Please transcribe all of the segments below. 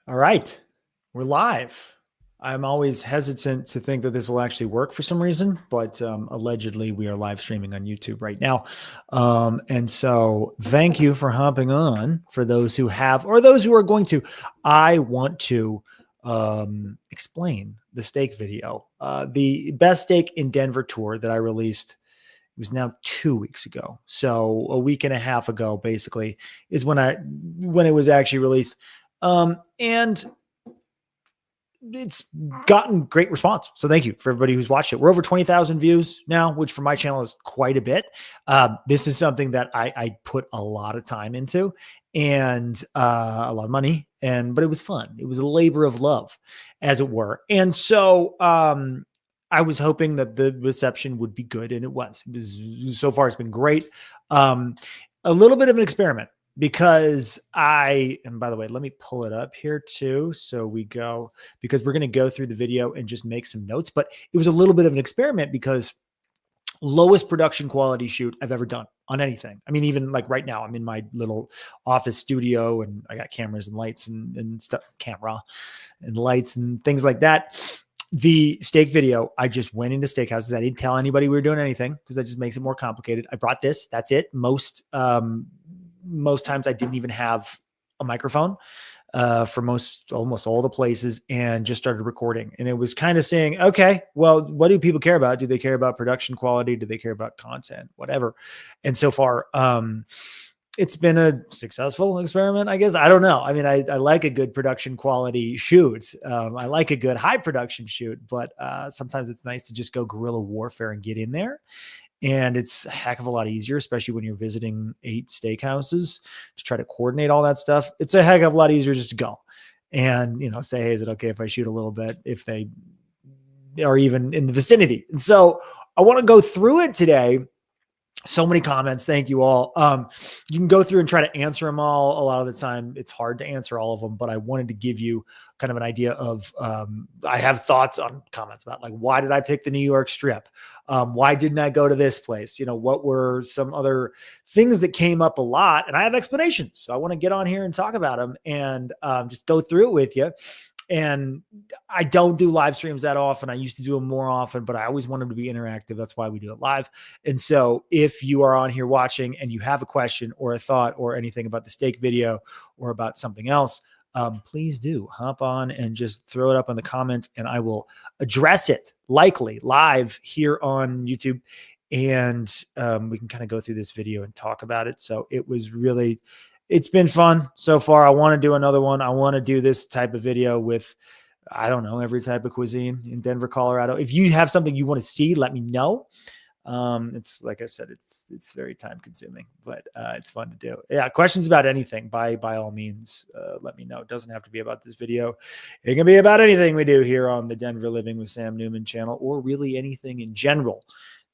All right, we're live. I'm always hesitant to think that this will actually work for some reason, but allegedly we are live streaming on YouTube right now. And so thank you for hopping on for those who have, or those who are going to. I want to explain the steak video. The best steak in Denver tour that I released, it was now 2 weeks ago. So a week and a half ago, basically, is when it was actually released. And it's gotten great response. So thank you for everybody who's watched it. We're over 20,000 views now, which for my channel is quite a bit. This is something that I put a lot of time into and a lot of money, but it was fun. It was a labor of love, as it were. And so I was hoping that the reception would be good, and it was. So far, it's been great. A little bit of an experiment because and by the way, let me pull it up here too. So because we're going to go through the video and just make some notes, but it was a little bit of an experiment because lowest production quality shoot I've ever done on anything. I mean, even like right now, I'm in my little office studio and I got cameras and lights and stuff, camera and lights and things like that. The steak video, I just went into steakhouses. I didn't tell anybody we were doing anything because that just makes it more complicated. I brought this, that's it. Most times I didn't even have a microphone for almost all the places, and just started recording. And it was kind of saying, okay, well, what do people care about? Do they care about production quality? Do they care about content? Whatever. And so far, it's been a successful experiment, I guess. I don't know. I mean, I like a good production quality shoot. I like a good high production shoot, but sometimes it's nice to just go guerrilla warfare and get in there. And it's a heck of a lot easier, especially when you're visiting 8 steakhouses to try to coordinate all that stuff. It's a heck of a lot easier just to go and, say, hey, is it okay if I shoot a little bit if they are even in the vicinity? And so I want to go through it today. So many comments. Thank you all. You can go through and try to answer them all. A lot of the time it's hard to answer all of them, but I wanted to give you kind of an idea of, I have thoughts on comments about like, why did I pick the New York strip? Why didn't I go to this place? What were some other things that came up a lot? And I have explanations. So I want to get on here and talk about them and just go through it with you. And I don't do live streams that often. I used to do them more often, but I always want them to be interactive. That's why we do it live. And so if you are on here watching and you have a question or a thought or anything about the steak video or about something else, please do hop on and just throw it up in the comments and I will address it likely live here on YouTube. And we can kind of go through this video and talk about it. So it's been fun so far. I want to do another one. I want to do this type of video with, I don't know, every type of cuisine in Denver, Colorado. If you have something you want to see, let me know. It's like I said, it's very time consuming, but it's fun to do. Yeah. Questions about anything by all means, let me know. It doesn't have to be about this video. It can be about anything we do here on the Denver Living with Sam Newman channel, or really anything in general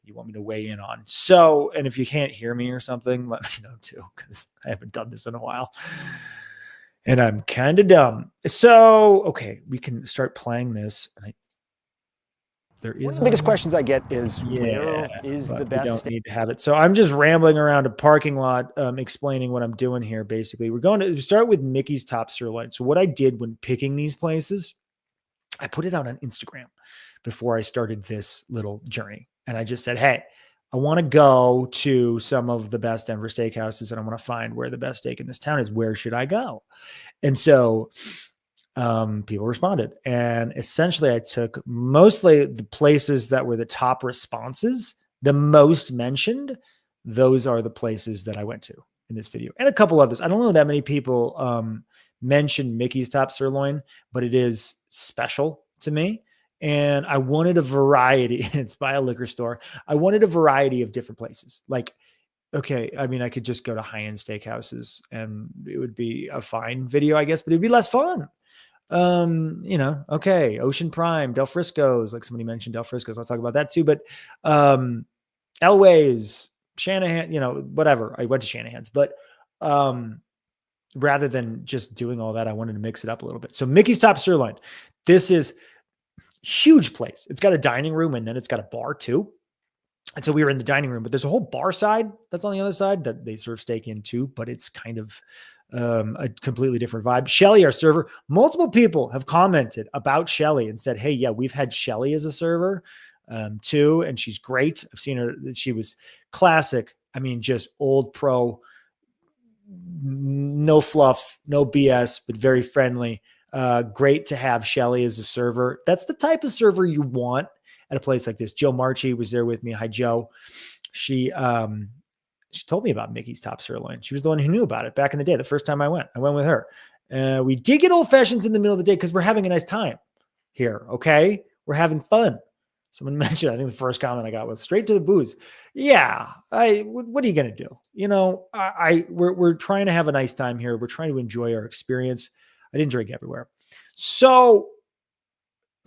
you want me to weigh in on. So, and if you can't hear me or something, let me know too, because I haven't done this in a while and I'm kind of dumb. So, okay, we can start playing this. And one of the biggest questions I get is, where is the best? We don't need to have it. So I'm just rambling around a parking lot, explaining what I'm doing here. Basically, we're going to start with Mickey's Top Sirloin. So what I did when picking these places, I put it out on Instagram before I started this little journey. And I just said, hey, I want to go to some of the best Denver steakhouses and I want to find where the best steak in this town is. Where should I go? And so people responded. And essentially I took mostly the places that were the top responses, the most mentioned. Those are the places that I went to in this video. And a couple others. I don't know that many people mentioned Mickey's Top Sirloin, but it is special to me. And I wanted a variety. It's by a liquor store. I wanted a variety of different places. Like, okay, I mean, I could just go to high-end steakhouses and it would be a fine video, I guess, but it'd be less fun. Okay, Ocean Prime, Del Frisco's, like somebody mentioned Del Frisco's. I'll talk about that too. But Elway's, Shanahan, whatever. I went to Shanahan's, but rather than just doing all that, I wanted to mix it up a little bit. So Mickey's Top Sirloin. This is huge place. It's got a dining room and then it's got a bar too. And so we were in the dining room, but there's a whole bar side that's on the other side that they serve steak in too, but it's kind of a completely different vibe. Shelly, our server, multiple people have commented about Shelly and said, hey, yeah, we've had Shelly as a server too, and she's great. I've seen her. She was classic. I mean, just old pro, no fluff, no BS, but very friendly. Great to have Shelly as a server. That's the type of server you want at a place like this. Joe Marchi was there with me. Hi, Joe. She told me about Mickey's Top Sirloin. She was the one who knew about it back in the day. The first time I went with her. We did get old fashions in the middle of the day because we're having a nice time here. Okay. We're having fun. Someone mentioned, I think the first comment I got was straight to the booze. Yeah. What are you going to do? You know, we're trying to have a nice time here. We're trying to enjoy our experience. I didn't drink everywhere. So,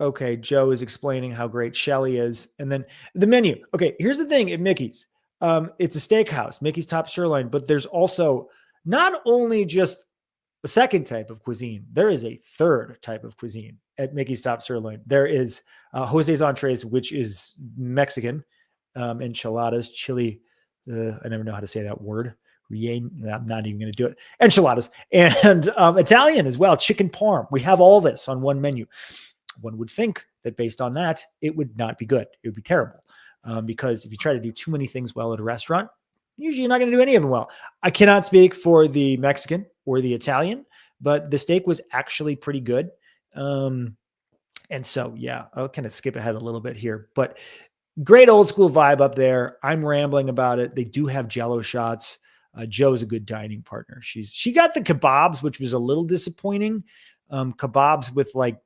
okay. Joe is explaining how great Shelly is. And then the menu. Okay. Here's the thing at Mickey's. It's a steakhouse, Mickey's Top Sirloin, but there's also not only just the second type of cuisine, there is a third type of cuisine at Mickey's Top Sirloin. There is Jose's Entrees, which is Mexican, enchiladas, chili. I never know how to say that word. I'm not even going to do it. Enchiladas and Italian as well, chicken parm. We have all this on one menu. One would think that based on that, it would not be good. It would be terrible. Because if you try to do too many things well at a restaurant, usually you're not going to do any of them well. I cannot speak for the Mexican or the Italian, but the steak was actually pretty good. And so, yeah, I'll kind of skip ahead a little bit here, but great old school vibe up there. I'm rambling about it. They do have Jello shots. Joe's a good dining partner. She got the kebabs, which was a little disappointing. Kebabs with like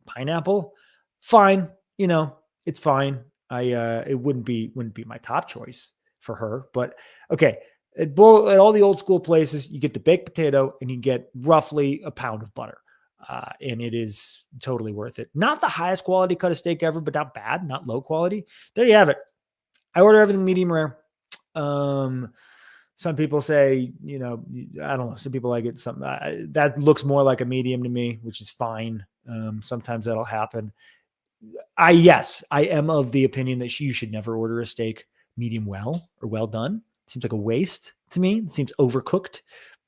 pineapple, fine. You know, it's fine. It wouldn't be my top choice for her, but okay. At all the old school places, you get the baked potato and you get roughly a pound of butter. And it is totally worth it. Not the highest quality cut of steak ever, but not bad, not low quality. There you have it. I order everything medium rare. Some people say, you know, I don't know. Some people like it. That looks more like a medium to me, which is fine. Sometimes that'll happen. I am of the opinion that you should never order a steak medium well or well done. It seems like a waste to me. It seems overcooked.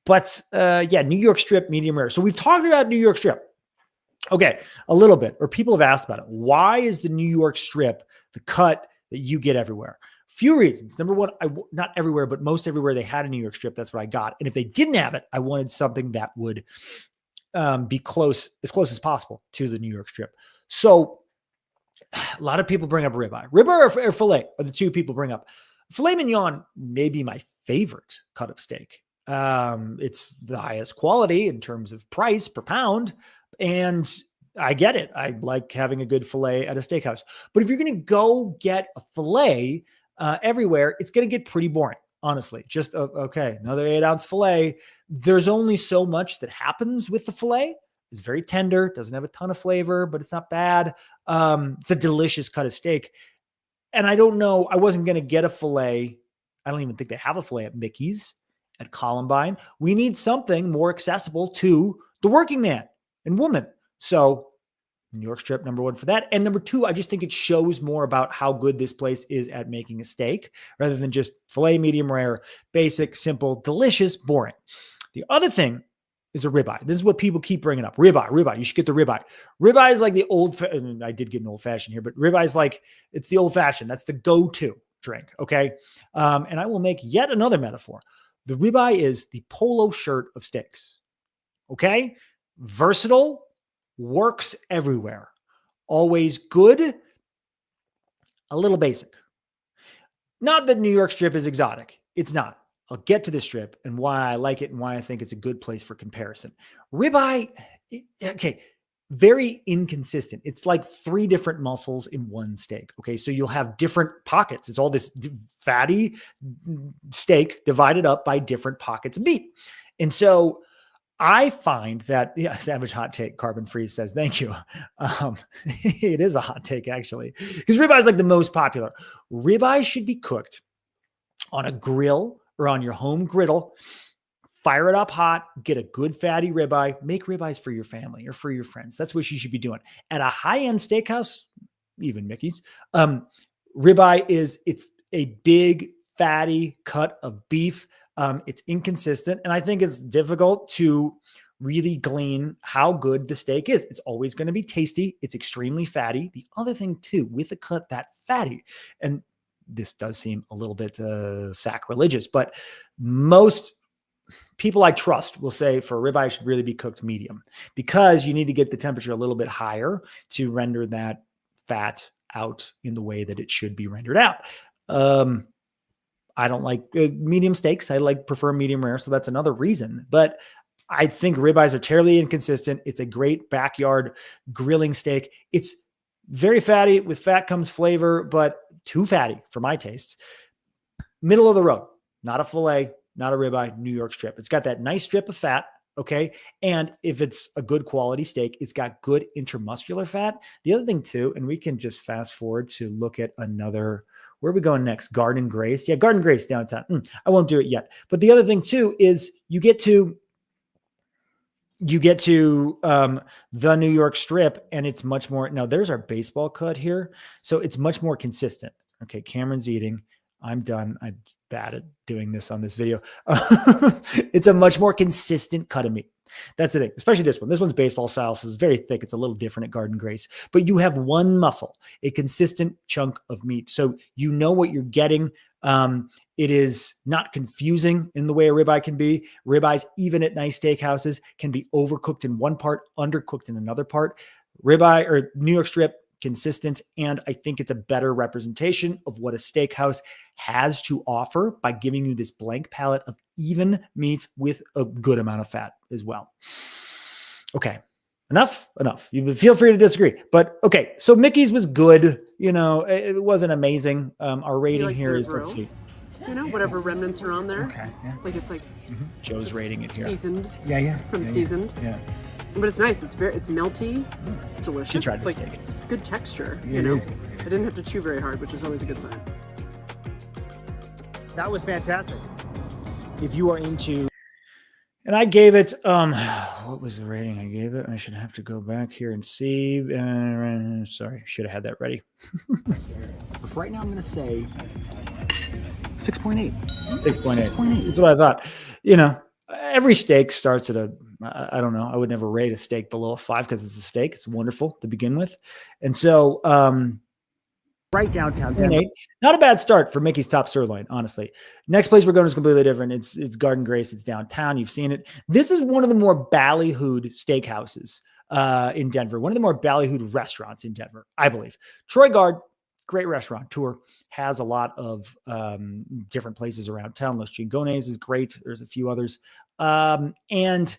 But New York strip, medium rare. So we've talked about New York strip. Okay, a little bit, or people have asked about it. Why is the New York strip the cut that you get everywhere? Few reasons. Number one, not everywhere, but most everywhere they had a New York strip. That's what I got. And if they didn't have it, I wanted something that would be close as possible to the New York strip. So a lot of people bring up ribeye. Ribeye or filet are the two people bring up. Filet mignon may be my favorite cut of steak. It's the highest quality in terms of price per pound. And I get it. I like having a good filet at a steakhouse. But if you're going to go get a filet everywhere, it's going to get pretty boring, honestly. Just, okay, another 8-ounce filet. There's only so much that happens with the filet. It's very tender, doesn't have a ton of flavor, but it's not bad. It's a delicious cut of steak. And I don't know, I wasn't going to get a filet. I don't even think they have a filet at Mickey's, at Columbine. We need something more accessible to the working man and woman. So New York strip, number one for that. And number two, I just think it shows more about how good this place is at making a steak rather than just filet, medium rare, basic, simple, delicious, boring. The other thing is a ribeye. This is what people keep bringing up. Ribeye. You should get the ribeye. Ribeye is like the I did get an old fashioned here, but ribeye is like, it's the old fashioned. That's the go-to drink. Okay. And I will make yet another metaphor. The ribeye is the polo shirt of steaks. Okay. Versatile, works everywhere. Always good, a little basic. Not that New York strip is exotic. It's not. I'll get to the strip and why I like it and why I think it's a good place for comparison. Ribeye, okay, very inconsistent. It's like 3 different muscles in one steak. Okay, so you'll have different pockets. It's all this fatty steak divided up by different pockets of meat. And so I find that, Savage Hot Take, Carbon Freeze says, thank you. It is a hot take, actually, because ribeye is like the most popular. Ribeye should be cooked on a grill or on your home griddle. Fire it up hot, get a good fatty ribeye, make ribeyes for your family or for your friends. That's what you should be doing. At a high-end steakhouse, even Mickey's, Ribeye it's a big fatty cut of beef. It's inconsistent, and I think it's difficult to really glean how good the steak is. It's always going to be tasty. It's extremely fatty. The other thing too, with a cut that fatty, and this does seem a little bit sacrilegious, but most people I trust will say for ribeye should really be cooked medium, because you need to get the temperature a little bit higher to render that fat out in the way that it should be rendered out. I don't like medium steaks. I prefer medium rare. So that's another reason. But I think ribeyes are terribly inconsistent. It's a great backyard grilling steak. It's very fatty. With fat comes flavor, but too fatty for my tastes. Middle of the road, not a filet, not a ribeye, New York strip. It's got that nice strip of fat. Okay. And if it's a good quality steak, it's got good intermuscular fat. The other thing too, and we can just fast forward to look at another, where are we going next? Garden Grace. Yeah. Garden Grace downtown. I won't do it yet. But the other thing too, is you get to the New York strip, and it's much more, now there's our baseball cut here. So it's much more consistent. Okay. Cameron's eating. I'm done. I'm bad at doing this on this video. It's a much more consistent cut of meat. That's the thing, especially this one. This one's baseball style, so it's very thick. It's a little different at Garden Grace, but you have one muscle, a consistent chunk of meat. So you know what you're getting. It is not confusing in the way a ribeye can be. Ribeyes, even at nice steakhouses, can be overcooked in one part, undercooked in another part. Ribeye or New York strip, consistent, and I think it's a better representation of what a steakhouse has to offer by giving you this blank palette of even meat with a good amount of fat as well. Okay, enough. You feel free to disagree, but okay. So Mickey's was good. It wasn't amazing. Our rating here is, let's see. Whatever remnants are on there. Okay, yeah. Like it's like Joe's rating it here. Seasoned. Yeah. From seasoned. Yeah. But it's nice. It's melty. It's delicious. She tried to steak it. It's good texture. It is. I didn't have to chew very hard, which is always a good sign. That was fantastic. If you are into, and I gave it, what was the rating I gave it? I should have to go back here and see. Sorry, should have had that ready. But for right now, I'm going to say 6.8. 6.8. That's what I thought. Every steak starts at I don't know. I would never rate a steak below a 5 because it's a steak. It's wonderful to begin with. And so, right downtown, not a bad start for Mickey's Top Sirloin, honestly. Next place we're going is completely different. It's Garden Grace. It's downtown. You've seen it. This is one of the more ballyhooed steakhouses in Denver. One of the more ballyhooed restaurants in Denver, I believe. Troy Guard, great restaurateur, has a lot of different places around town. Los Chingones is great. There's a few others. And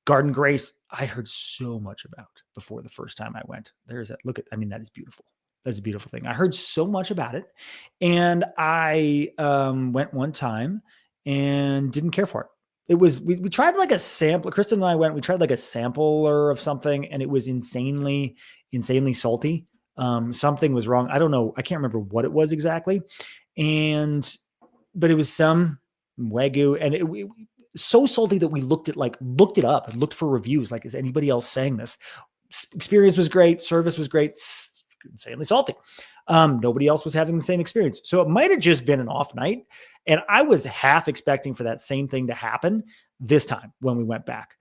Garden Grace, I heard so much about before the first time I went. There's that. That is beautiful. That's a beautiful thing. I heard so much about it, and I went one time and didn't care for it. It was, we tried like a sample. Kristen and I went, we tried like a sampler of something, and it was insanely salty. Something was wrong. I don't know. I can't remember what it was exactly. But it was some Wagyu, and it so salty that we looked it up and looked for reviews. Like, is anybody else saying this? Experience was great. Service was great. Insanely salty. Nobody else was having the same experience. So it might've just been an off night. And I was half expecting for that same thing to happen this time when we went back,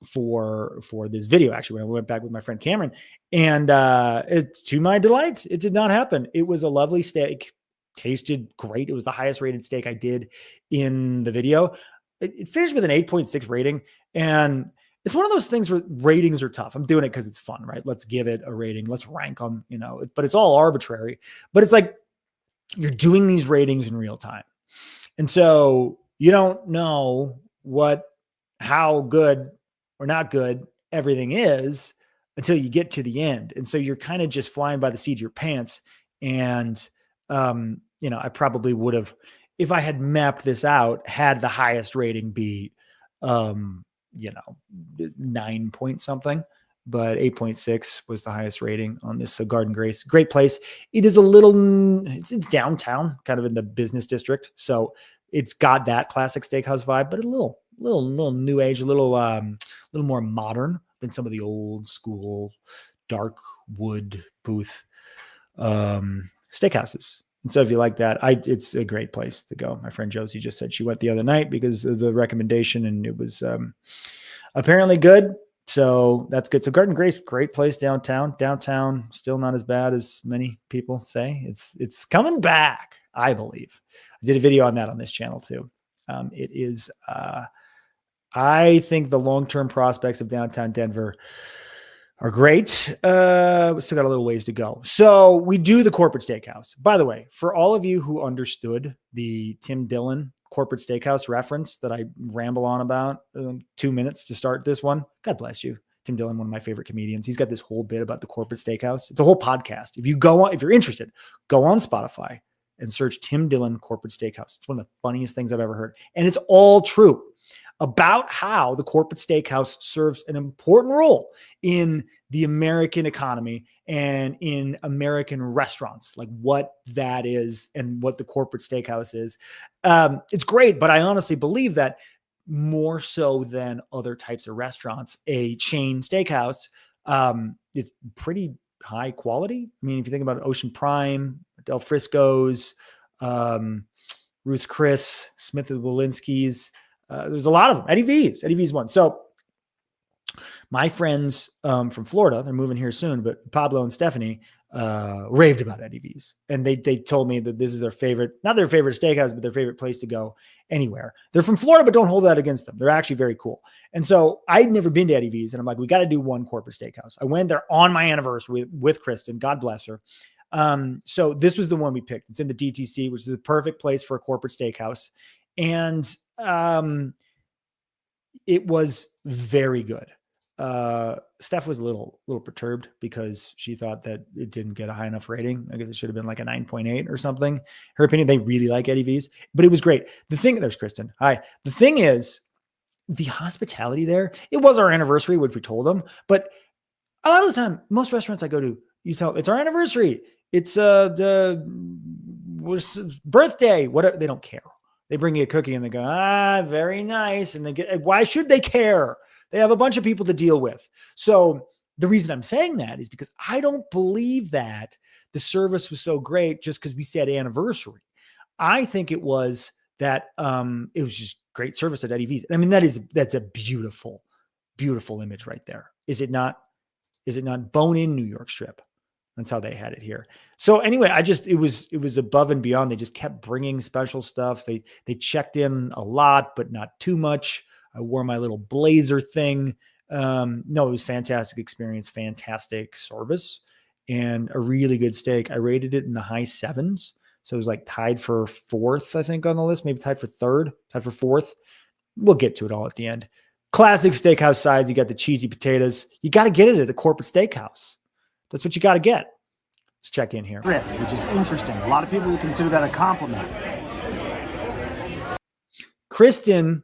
for this video, actually, when I went back with my friend Cameron, and, to my delight, it did not happen. It was a lovely steak, tasted great. It was the highest rated steak I did in the video. It finished with an 8.6 rating, and it's one of those things where ratings are tough. I'm doing it because it's fun, right? Let's give it a rating. Let's rank them, but it's all arbitrary. But it's like you're doing these ratings in real time. And so you don't know how good or not good everything is until you get to the end. And so you're kind of just flying by the seat of your pants. And, I probably would have, if I had mapped this out, had the highest rating be, 9 point something, but 8.6 was the highest rating on this. So Garden Grace, great place. It is it's downtown, kind of in the business district. So it's got that classic steakhouse vibe, but a little new age, a little more modern than some of the old school dark wood booth steakhouses. And so if you like that, it's a great place to go. My friend Josie just said she went the other night because of the recommendation, and it was apparently good. So that's good. So Garden Grape's great place downtown. Downtown still not as bad as many people say. It's coming back, I believe. I did a video on that on this channel too. It is. I think the long-term prospects of downtown Denver are great. We still got a little ways to go. So we do the corporate steakhouse. By the way, for all of you who understood the Tim Dillon corporate steakhouse reference that I ramble on about 2 minutes to start this one, God bless you. Tim Dillon, one of my favorite comedians. He's got this whole bit about the corporate steakhouse. It's a whole podcast. If you're interested, go on Spotify and search Tim Dillon corporate steakhouse. It's one of the funniest things I've ever heard. And it's all true about how the corporate steakhouse serves an important role in the American economy and in American restaurants, like what that is and what the corporate steakhouse is. It's great, but I honestly believe that more so than other types of restaurants, a chain steakhouse is pretty high quality. I mean, if you think about Ocean Prime, Del Frisco's, Ruth's Chris, Smith and Walensky's, there's a lot of them. Eddie V's one. So my friends from Florida, they're moving here soon, but Pablo and Stephanie raved about Eddie V's. And they told me that this is their favorite, not their favorite steakhouse, but their favorite place to go anywhere. They're from Florida, but don't hold that against them. They're actually very cool. And so I'd never been to Eddie V's, and I'm like, we got to do one corporate steakhouse. I went there on my anniversary with Kristen, God bless her. So this was the one we picked. It's in the DTC, which is the perfect place for a corporate steakhouse. And it was very good. Steph was a little perturbed because she thought that it didn't get a high enough rating. I guess it should have been like a 9.8 or something. Her opinion, they really like Eddie V's, but it was great. There's Kristen. Hi. The thing is, the hospitality there, it was our anniversary, which we told them, but a lot of the time, most restaurants I go to, you tell it's our anniversary. It's the birthday, whatever. They don't care. They bring you a cookie and they go, very nice. And why should they care? They have a bunch of people to deal with. So the reason I'm saying that is because I don't believe that the service was so great just because we said anniversary. I think it was that it was just great service at Eddie V's. I mean, that's a beautiful, beautiful image right there. Is it not? Is it not bone-in New York strip? That's how they had it here. So anyway, it was above and beyond. They just kept bringing special stuff. They checked in a lot, but not too much. I wore my little blazer thing. No, it was fantastic experience, fantastic service, and a really good steak. I rated it in the high 7s. So it was like tied for 4th, I think, on the list, maybe tied for 3rd, tied for 4th. We'll get to it all at the end. Classic steakhouse sides. You got the cheesy potatoes. You got to get it at a corporate steakhouse. That's what you got to get. Let's check in here. Which is interesting. A lot of people would consider that a compliment. Kristen,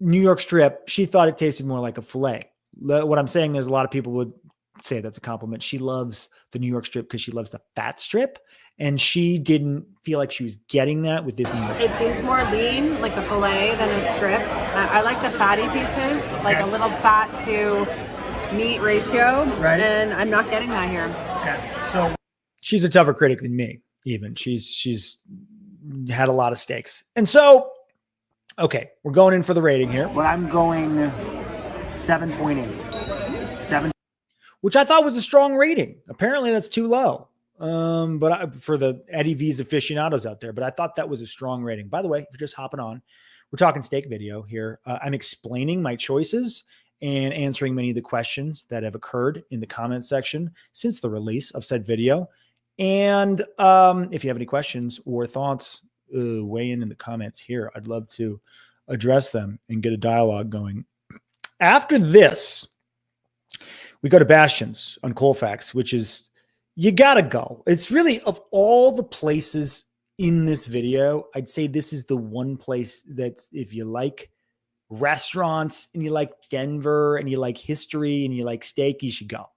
New York strip, she thought it tasted more like a filet. What I'm saying, there's a lot of people would say that's a compliment. She loves the New York strip because she loves the fat strip, and she didn't feel like she was getting that with this New York strip. It seems more lean, like a filet, than a strip. I like the fatty pieces, like a little fat to meat ratio, right? And I'm not getting that here. Okay, so she's a tougher critic than me. Even she's had a lot of steaks, and so okay, we're going in for the rating here. But I'm going 7.8. 7. Which I thought was a strong rating. Apparently that's too low. For the Eddie V's aficionados out there, but I thought that was a strong rating. By the way, if you're just hopping on, we're talking steak video here. I'm explaining my choices and answering many of the questions that have occurred in the comment section since the release of said video. And if you have any questions or thoughts, weigh in the comments here. I'd love to address them and get a dialogue going. After this, we go to Bastien's on Colfax, which is, you got to go. It's really, of all the places in this video, I'd say this is the one place that if you like restaurants and you like Denver and you like history and you like steak, you should go.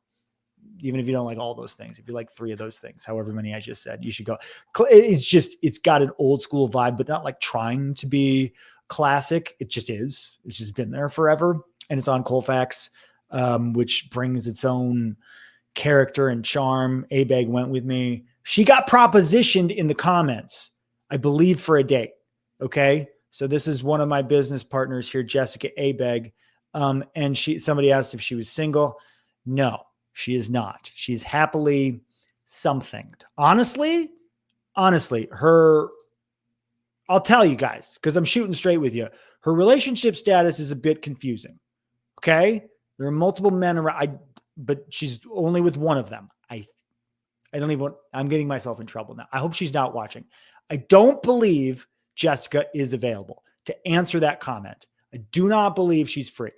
Even if you don't like all those things, if you like 3 of those things, however many I just said, you should go. It's got an old school vibe, but not like trying to be classic. It just is. It's just been there forever. And it's on Colfax, which brings its own character and charm. A-Bag went with me. She got propositioned in the comments, I believe, for a date. Okay. So this is one of my business partners here, Jessica Abeg. And somebody asked if she was single. No, she is not. She's happily something. Honestly, I'll tell you guys, because I'm shooting straight with you. Her relationship status is a bit confusing. Okay. There are multiple men around, but she's only with one of them. I'm getting myself in trouble now. I hope she's not watching. I don't believe Jessica is available to answer that comment. I do not believe she's free,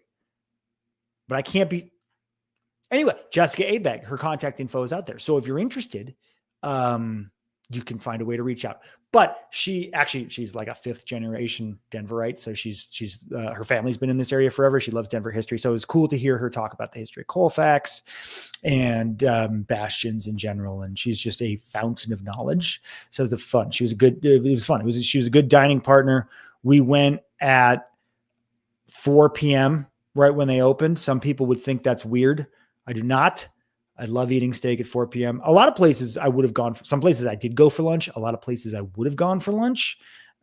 but I can't be. Anyway, Jessica Abeg, her contact info is out there. So if you're interested, you can find a way to reach out. But she's like a 5th generation Denverite. So she's her family's been in this area forever. She loves Denver history. So it was cool to hear her talk about the history of Colfax and bastions in general. And she's just a fountain of knowledge. So it was fun. She was it was fun. She was a good dining partner. We went at 4 p.m. right when they opened. Some people would think that's weird. I do not. I love eating steak at 4 p.m. A lot of places I would have gone for. Some places I did go for lunch. A lot of places I would have gone for lunch.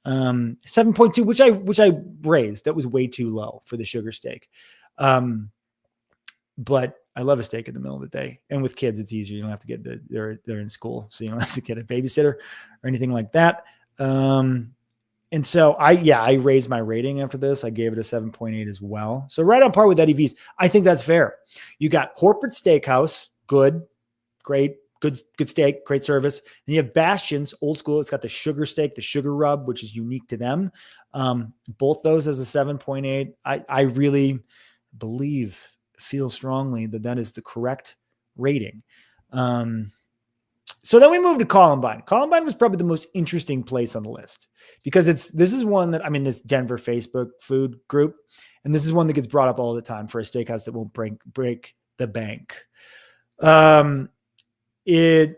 7.2, which I raised. That was way too low for the sugar steak. But I love a steak in the middle of the day. And with kids, it's easier. You don't have to get they're in school, so you don't have to get a babysitter or anything like that. And so I raised my rating after this. I gave it a 7.8 as well. So right on par with Eddie V's. I think that's fair. You got corporate steakhouse, good, great, good steak, great service. Then you have Bastion's, old school. It's got the sugar steak, the sugar rub, which is unique to them. Both those as a 7.8. I really feel strongly that is the correct rating. So then we moved to Columbine. Columbine was probably the most interesting place on the list because this is one that I'm in this Denver Facebook food group. And this is one that gets brought up all the time for a steakhouse that won't break the bank. It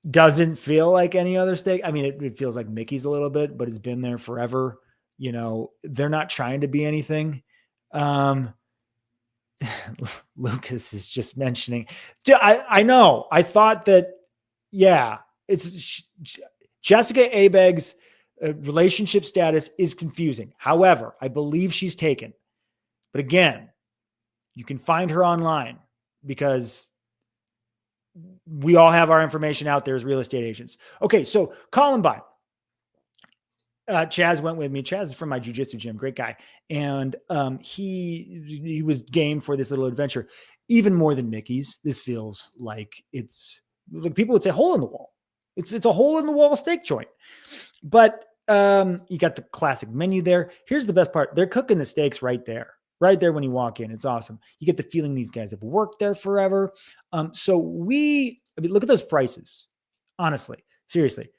doesn't feel like any other steak. I mean, it feels like Mickey's a little bit, but it's been there forever. You know, they're not trying to be anything. Lucas is just mentioning. I know. I thought that. Yeah, it's Jessica Abeg's relationship status is confusing. However, I believe she's taken. But again, you can find her online because we all have our information out there as real estate agents. Okay, so Columbine. Chaz went with me. Chaz is from my jiu-jitsu gym. Great guy. And he was game for this little adventure. Even more than Mickey's, this feels like it's like people would say hole in the wall. It's a hole in the wall steak joint. But you got the classic menu there. Here's the best part. They're cooking the steaks right there when you walk in. It's awesome. You get the feeling these guys have worked there forever. Look at those prices. Honestly, seriously.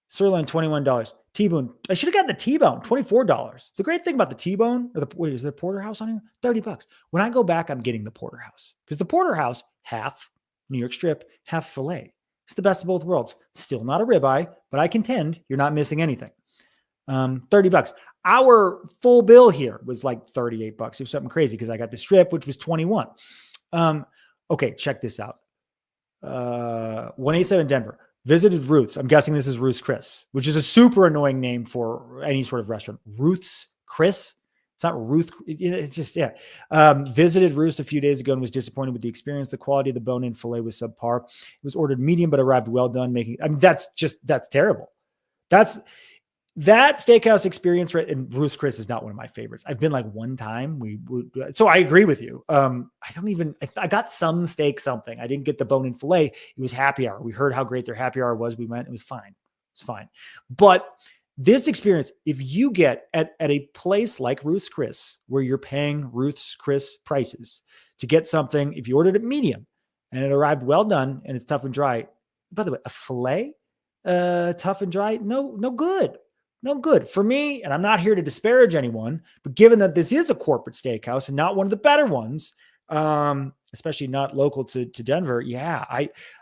Sirloin, $21. T-bone. I should have gotten the T-bone, $24. The great thing about the T-bone, is there a porterhouse on here? $30. When I go back, I'm getting the porterhouse because the porterhouse, half New York strip, half filet. It's the best of both worlds. Still not a ribeye, but I contend you're not missing anything. $30. Our full bill here was like $38. It was something crazy because I got the strip, which was 21. Okay, check this out. 187 Denver. Visited Ruth's. I'm guessing this is Ruth's Chris, which is a super annoying name for any sort of restaurant. Ruth's Chris. It's not Ruth. It's just, yeah. Visited Ruth's a few days ago and was disappointed with the experience. The quality of the bone-in filet was subpar. It was ordered medium, but arrived well done. That's terrible. That steakhouse experience, right? And Ruth's Chris is not one of my favorites. I've been like one time. So I agree with you. I got some steak something. I didn't get the bone-in filet. It was happy hour. We heard how great their happy hour was. We went. It was fine. It's fine. But this experience, if you get at a place like Ruth's Chris, where you're paying Ruth's Chris prices to get something, if you ordered it medium and it arrived well done and it's tough and dry, by the way, a filet, tough and dry, no good. No good for me. And I'm not here to disparage anyone, but given that this is a corporate steakhouse and not one of the better ones, especially not local to Denver. Yeah,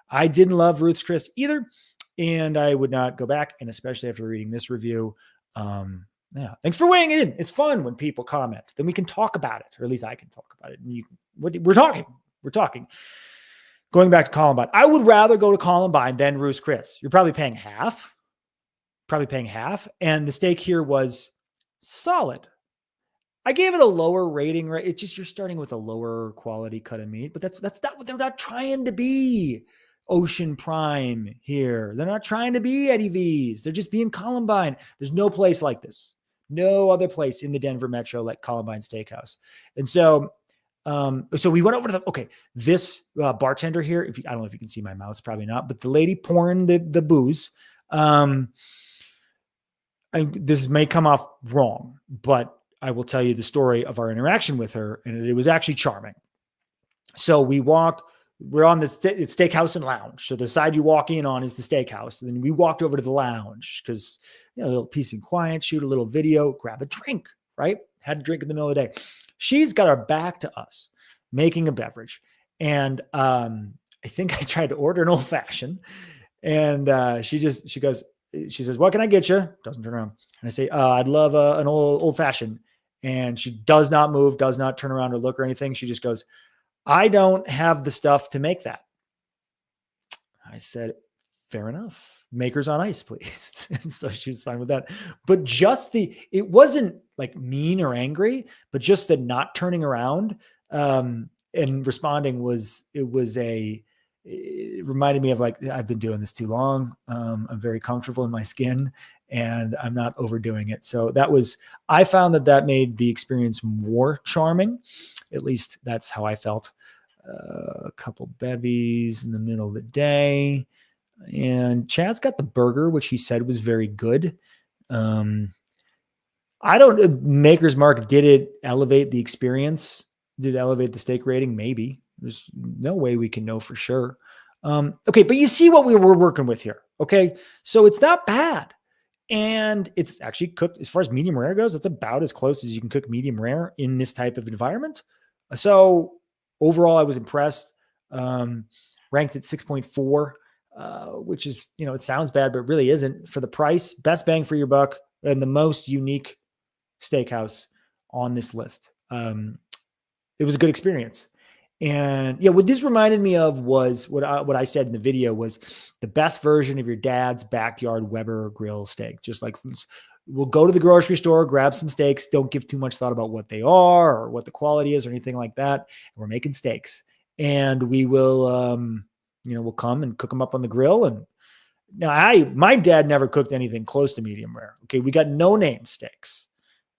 I didn't love Ruth's Chris either. And I would not go back. And especially after reading this review. Yeah. Thanks for weighing it in. It's fun when people comment, then we can talk about it, or at least I can talk about it. And we're talking. going back to Columbine, I would rather go to Columbine than Ruth's Chris. You're probably paying half. And the steak here was solid. I gave it a lower rating, right? It's just, you're starting with a lower quality cut of meat, but that's not what they're not trying to be. Ocean Prime here. They're not trying to be Eddie V's. They're just being Columbine. There's no place like this. No other place in the Denver metro like Columbine Steakhouse. And so, so we went over to this bartender here. I don't know if you can see my mouse, probably not, but the lady pouring the booze, this may come off wrong, but I will tell you the story of our interaction with her, and it was actually charming. So we're on the steakhouse and lounge. So the side you walk in on is the steakhouse. And then we walked over to the lounge because, a little peace and quiet, shoot a little video, grab a drink, right? Had a drink in the middle of the day. She's got her back to us, making a beverage. And I think I tried to order an old fashioned, and she says, "What can I get you?" Doesn't turn around. And I say, "I'd love an old fashioned." And she does not move, does not turn around or look or anything. She just goes, "I don't have the stuff to make that." I said, "Fair enough. Makers on ice, please." And so she was fine with that. But it wasn't like mean or angry, but just the not turning around and responding it reminded me of like, I've been doing this too long. I'm very comfortable in my skin and I'm not overdoing it. So I found that made the experience more charming. At least that's how I felt. A couple bevies in the middle of the day. And Chad's got the burger, which he said was very good. Maker's Mark, did it elevate the experience? Did it elevate the steak rating? Maybe. There's no way we can know for sure. Okay, but you see what we were working with here. Okay, so it's not bad. And it's actually cooked, as far as medium rare goes, it's about as close as you can cook medium rare in this type of environment. So overall, I was impressed. Ranked at 6.4, which is, it sounds bad, but really isn't. For the price, best bang for your buck, and the most unique steakhouse on this list. It was a good experience. And yeah, what this reminded me of was what I said in the video was the best version of your dad's backyard Weber grill steak. Just like, we'll go to the grocery store, grab some steaks. Don't give too much thought about what they are or what the quality is or anything like that. We're making steaks, and we will, we'll come and cook them up on the grill. And now my dad never cooked anything close to medium rare. Okay. We got no name steaks,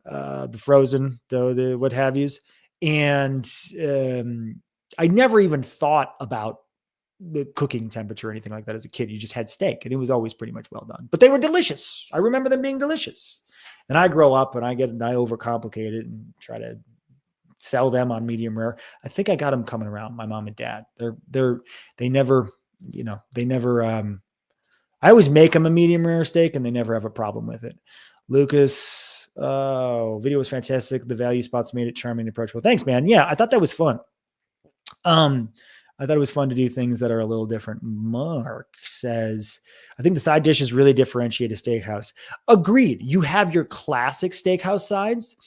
the frozen, the what have yous. And, I never even thought about the cooking temperature or anything like that as a kid. You just had steak and it was always pretty much well done, but they were delicious. I remember them being delicious. And I grow up and I overcomplicate it and try to sell them on medium rare. I think I got them coming around, my mom and dad. They never, I always make them a medium rare steak and they never have a problem with it. Lucas, video was fantastic. The value spots made it charming and approachable. Thanks, man. Yeah, I thought that was fun. I thought it was fun to do things that are a little different. Mark says, I think the side dishes really differentiate a steakhouse. Agreed. You have your classic steakhouse sides,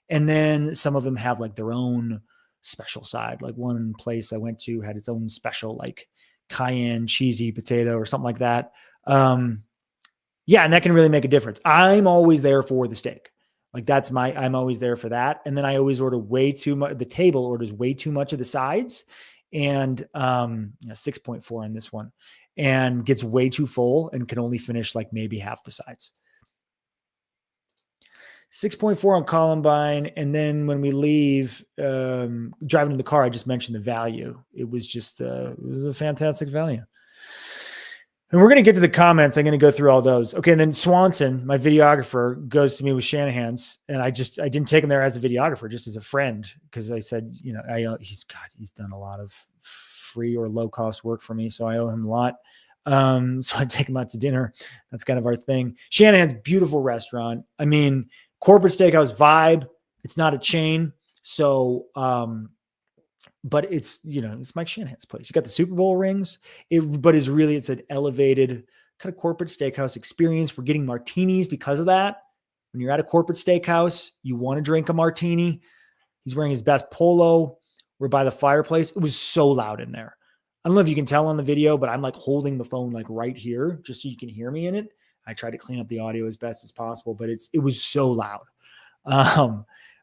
and then some of them have like their own special side. Like one place I went to had its own special, like cayenne cheesy potato or something like that. Yeah, and that can really make a difference. I'm always there for the steak. Like I'm always there for that. And then I always order way too much. The table orders way too much of the sides, and 6.4 on this one, and gets way too full and can only finish like maybe half the sides. 6.4 on Columbine. And then when we leave, driving in the car, I just mentioned the value. It was just, it was a fantastic value. And we're going to get to the comments. I'm going to go through all those. Okay. And then Swanson, my videographer, goes to me with Shanahan's. And I didn't take him there as a videographer, just as a friend. Cause I said, he's done a lot of free or low cost work for me. So I owe him a lot. So I take him out to dinner. That's kind of our thing. Shanahan's beautiful restaurant. I mean, corporate steakhouse vibe. It's not a chain. So, but it's, it's Mike Shanahan's place. You got the Super Bowl rings, but it's an elevated kind of corporate steakhouse experience. We're getting martinis because of that. When you're at a corporate steakhouse, you want to drink a martini. He's wearing his best polo. We're by the fireplace. It was so loud in there. I don't know if you can tell on the video, but I'm like holding the phone like right here just so you can hear me in it. I tried to clean up the audio as best as possible, but it was so loud.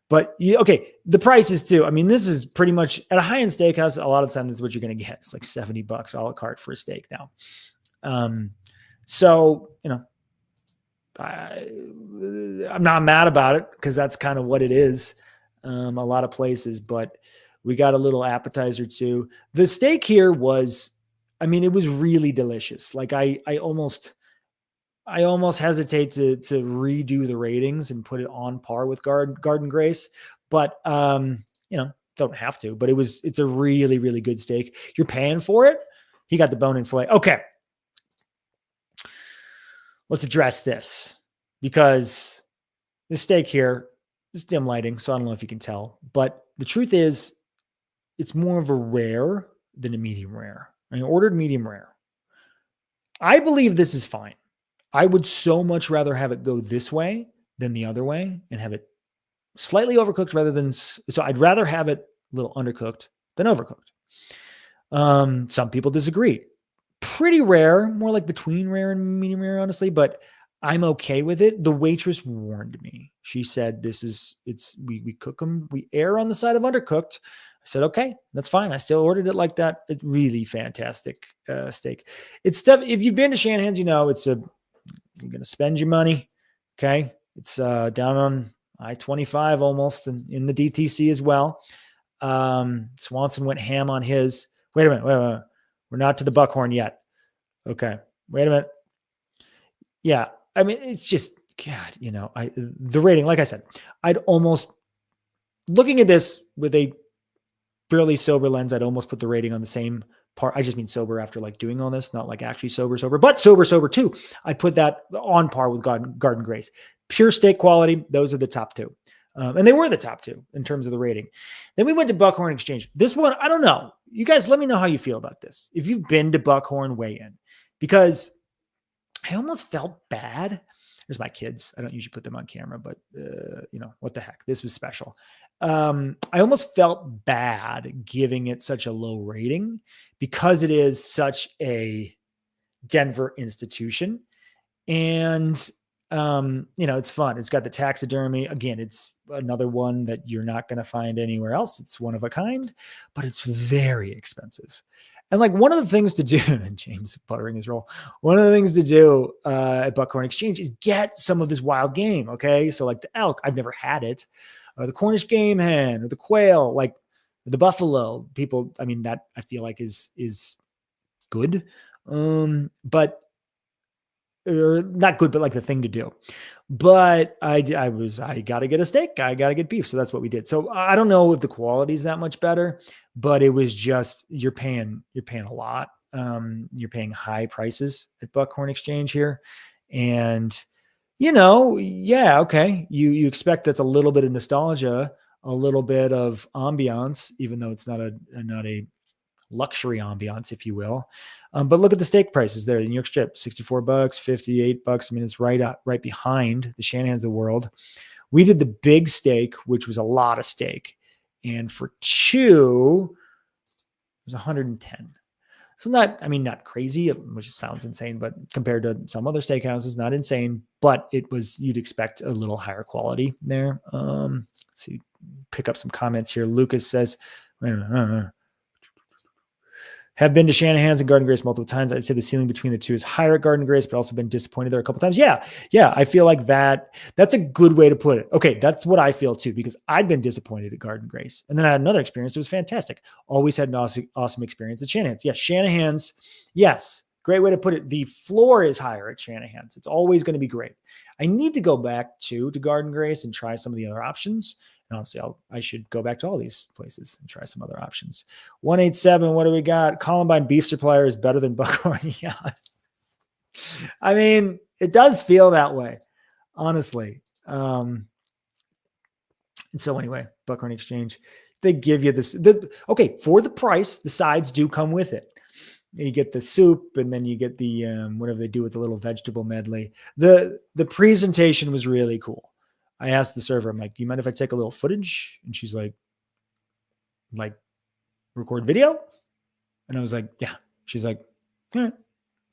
But okay, the prices too. I mean, this is pretty much at a high-end steakhouse. A lot of the time, this is what you're going to get. It's like $70 a la carte for a steak now. So, I'm not mad about it because that's kind of what it is. A lot of places, but we got a little appetizer too. The steak here was, I mean, it was really delicious. Like I almost hesitate to redo the ratings and put it on par with Garden Grace, but don't have to. But it's a really, really good steak. You're paying for it. He got the bone-in fillet. Okay, let's address this because the steak here is dim lighting, so I don't know if you can tell, but the truth is, it's more of a rare than a medium rare. I ordered medium rare. I believe this is fine. I would so much rather have it go this way than the other way and have it slightly overcooked rather than, so I'd rather have it a little undercooked than overcooked. Some people disagree. Pretty rare, more like between rare and medium rare, honestly, but I'm okay with it. The waitress warned me. She said, we cook them, we err on the side of undercooked. I said, okay, that's fine. I still ordered it like that. It's really fantastic steak. It's stuff. If you've been to Shanahan's, you're going to spend your money. Okay. It's down on I-25 almost in the DTC as well. Swanson went ham on his. Wait a minute. We're not to the Buckhorn yet. Okay. Wait a minute. Yeah. I mean, it's just, God, the rating, like I said, I'd almost, looking at this with a fairly sober lens, I'd almost put the rating on the same part. I just mean sober after like doing all this, not like actually sober, but sober too. I'd put that on par with Garden Grace. Pure steak quality, those are the top two. And they were the top two in terms of the rating. Then we went to Buckhorn Exchange. This one, I don't know. You guys, let me know how you feel about this. If you've been to Buckhorn, weigh in. Because I almost felt bad. There's my kids. I don't usually put them on camera, but what the heck? This was special. I almost felt bad giving it such a low rating because it is such a Denver institution. And, it's fun. It's got the taxidermy. Again, it's another one that you're not going to find anywhere else. It's one of a kind, but it's very expensive. And like one of the things to do, and James buttering his roll, one of the things to do at Buckhorn Exchange is get some of this wild game. Okay. So like the elk, I've never had it, or the Cornish game hen, or the quail, like the buffalo. People, I mean, that I feel like is good. But or not good, but like the thing to do. But I got to get a steak. I got to get beef. So that's what we did. So I don't know if the quality is that much better, but it was just, you're paying a lot. You're paying high prices at Buckhorn Exchange here. And, yeah, okay. You expect that's a little bit of nostalgia, a little bit of ambiance, even though it's not a luxury ambiance, if you will. But look at the steak prices there. The New York strip, $64, $58. I mean, it's right behind the Shanahan's of the world. We did the big steak, which was a lot of steak. And for two, it was $110. So not crazy, which sounds insane, but compared to some other steakhouses, not insane, but you'd expect a little higher quality there. Let's see, pick up some comments here. Lucas says, have been to Shanahan's and Garden Grace multiple times. I'd say the ceiling between the two is higher at Garden Grace, but also been disappointed there a couple times. Yeah. I feel like that's a good way to put it. Okay. That's what I feel too, because I'd been disappointed at Garden Grace. And then I had another experience. It was fantastic. Always had an awesome experience at Shanahan's. Yeah. Shanahan's. Yes. Great way to put it. The floor is higher at Shanahan's. It's always going to be great. I need to go back to Garden Grace and try some of the other options. And honestly, I should go back to all these places and try some other options. 187, what do we got? Columbine beef supplier is better than Buckhorn. Yeah. I mean, it does feel that way, honestly. And so anyway, Buckhorn Exchange, they give you this. Okay, for the price, the sides do come with it. You get the soup, and then you get the whatever they do with the little vegetable medley. The presentation was really cool. I asked the server, I'm like, you mind if I take a little footage? And she's like record video? And I was like, yeah. She's like, all right.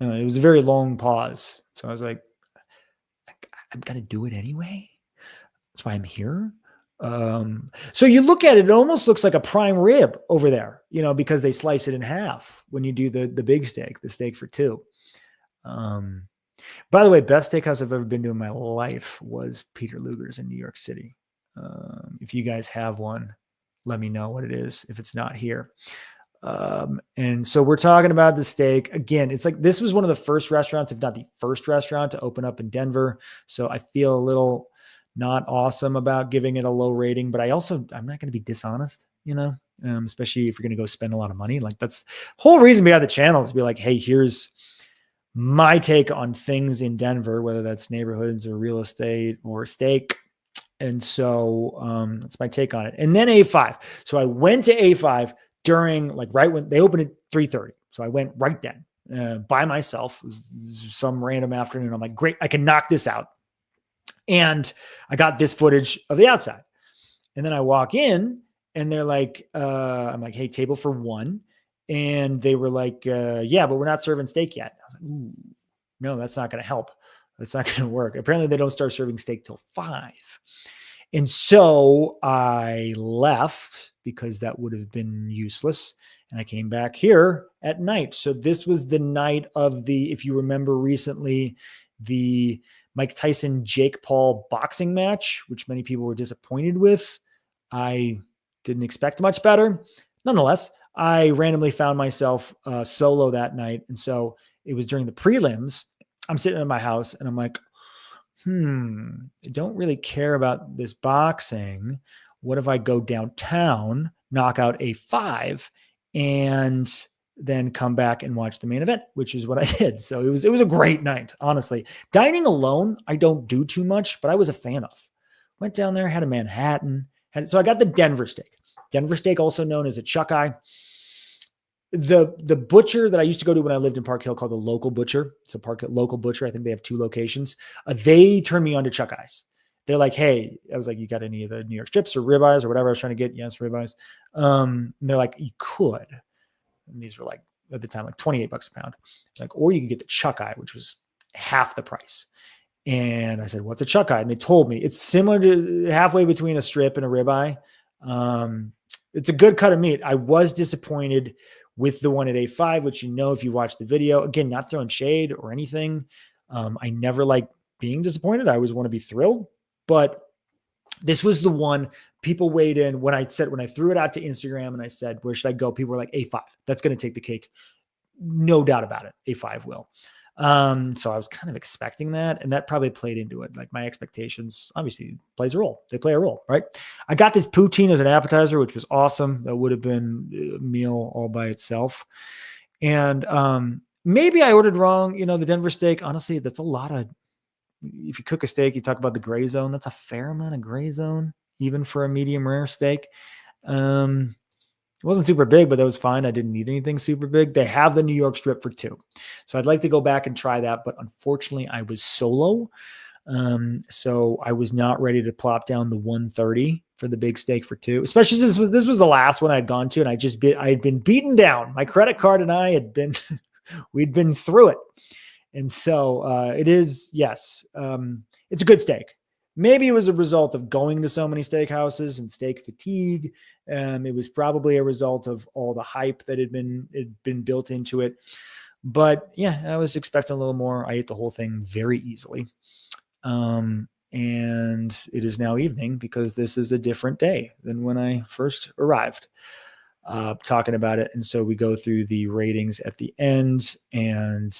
It was a very long pause. So I was like, I'm going to do it anyway. That's why I'm here. So you look at it, it almost looks like a prime rib over there, because they slice it in half when you do the big steak, the steak for two. By the way, best steakhouse I've ever been to in my life was Peter Luger's in New York City. If you guys have one, let me know what it is if it's not here. And so we're talking about the steak again. It's like, this was one of the first restaurants, if not the first restaurant to open up in Denver. So I feel a little not awesome about giving it a low rating, but I'm not going to be dishonest, especially if you're going to go spend a lot of money. Like, that's the whole reason behind the channel, is to be like, hey, here's my take on things in Denver, whether that's neighborhoods or real estate or steak. And so that's my take on it. And then A5. So I went to A5 during, like, right when they opened at 3:30. So I went right then by myself, some random afternoon. I'm like, great, I can knock this out. And I got this footage of the outside. And then I walk in and they're like, I'm like, hey, table for one. And they were like, yeah, but we're not serving steak yet. I was like, ooh, no, that's not going to help. That's not going to work. Apparently they don't start serving steak till 5. And so I left because that would have been useless. And I came back here at night. So this was the night of if you remember recently, the Mike Tyson, Jake Paul boxing match, which many people were disappointed with. I didn't expect much better. Nonetheless, I randomly found myself solo that night. And so it was during the prelims. I'm sitting in my house and I'm like, I don't really care about this boxing. What if I go downtown, knock out A5, and then come back and watch the main event, which is what I did. So it was a great night, honestly. Dining alone, I don't do too much, but I was a fan of. Went down there, had a Manhattan. So I got the Denver steak. Denver steak, also known as a chuck eye. The butcher that I used to go to when I lived in Park Hill, called the Local Butcher. It's a Local Butcher. I think they have 2 locations. They turned me on to chuck eyes. They're like, hey, I was like, you got any of the New York strips or ribeyes or whatever I was trying to get? Yes, ribeyes. And they're like, you could. And these were like, at the time, like $28 a pound. Like, or you could get the chuck eye, which was half the price. And I said, what's a chuck eye? And they told me it's similar to halfway between a strip and a ribeye. It's a good cut of meat. I was disappointed with the one at A5, which, if you watch the video, again, not throwing shade or anything. I never like being disappointed. I always want to be thrilled, but this was the one people weighed in when I threw it out to Instagram and I said, where should I go? People were like, A5, that's going to take the cake. No doubt about it. A5 will. So I was kind of expecting that, and that probably played into it. Like, my expectations obviously plays a role. They play a role, right? I got this poutine as an appetizer, which was awesome. That would have been a meal all by itself. And maybe I ordered wrong. The Denver steak, honestly, that's a lot of, if you cook a steak, you talk about the gray zone. That's a fair amount of gray zone, even for a medium rare steak. It wasn't super big, but that was fine. I didn't need anything super big. They have the New York strip for 2. So I'd like to go back and try that. But unfortunately, I was solo. So I was not ready to plop down the 130 for the big steak for 2, especially since this was the last one I'd gone to. And I had been beaten down. My credit card and I had been, we'd been through it. And so it is, yes, it's a good steak. Maybe it was a result of going to so many steakhouses and steak fatigue. It was probably a result of all the hype that had been built into it. But yeah, I was expecting a little more. I ate the whole thing very easily. And it is now evening because this is a different day than when I first arrived talking about it. And so we go through the ratings at the end, and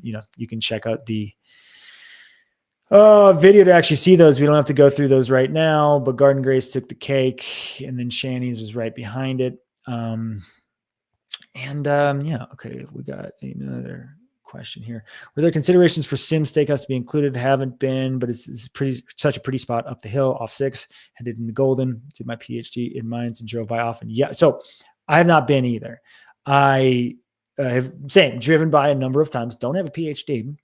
you can check out the video to actually see those. We don't have to go through those right now, but Garden Grace took the cake, and then Shanny's was right behind it. Okay, we got another question here. Were there considerations for Sim Steakhouse to be included? Haven't been, but it's such a pretty spot up the hill off 6. Headed in the Golden. Did my PhD in mines and drove by often. Yeah, so I have not been either. I have driven by a number of times. Don't have a PhD.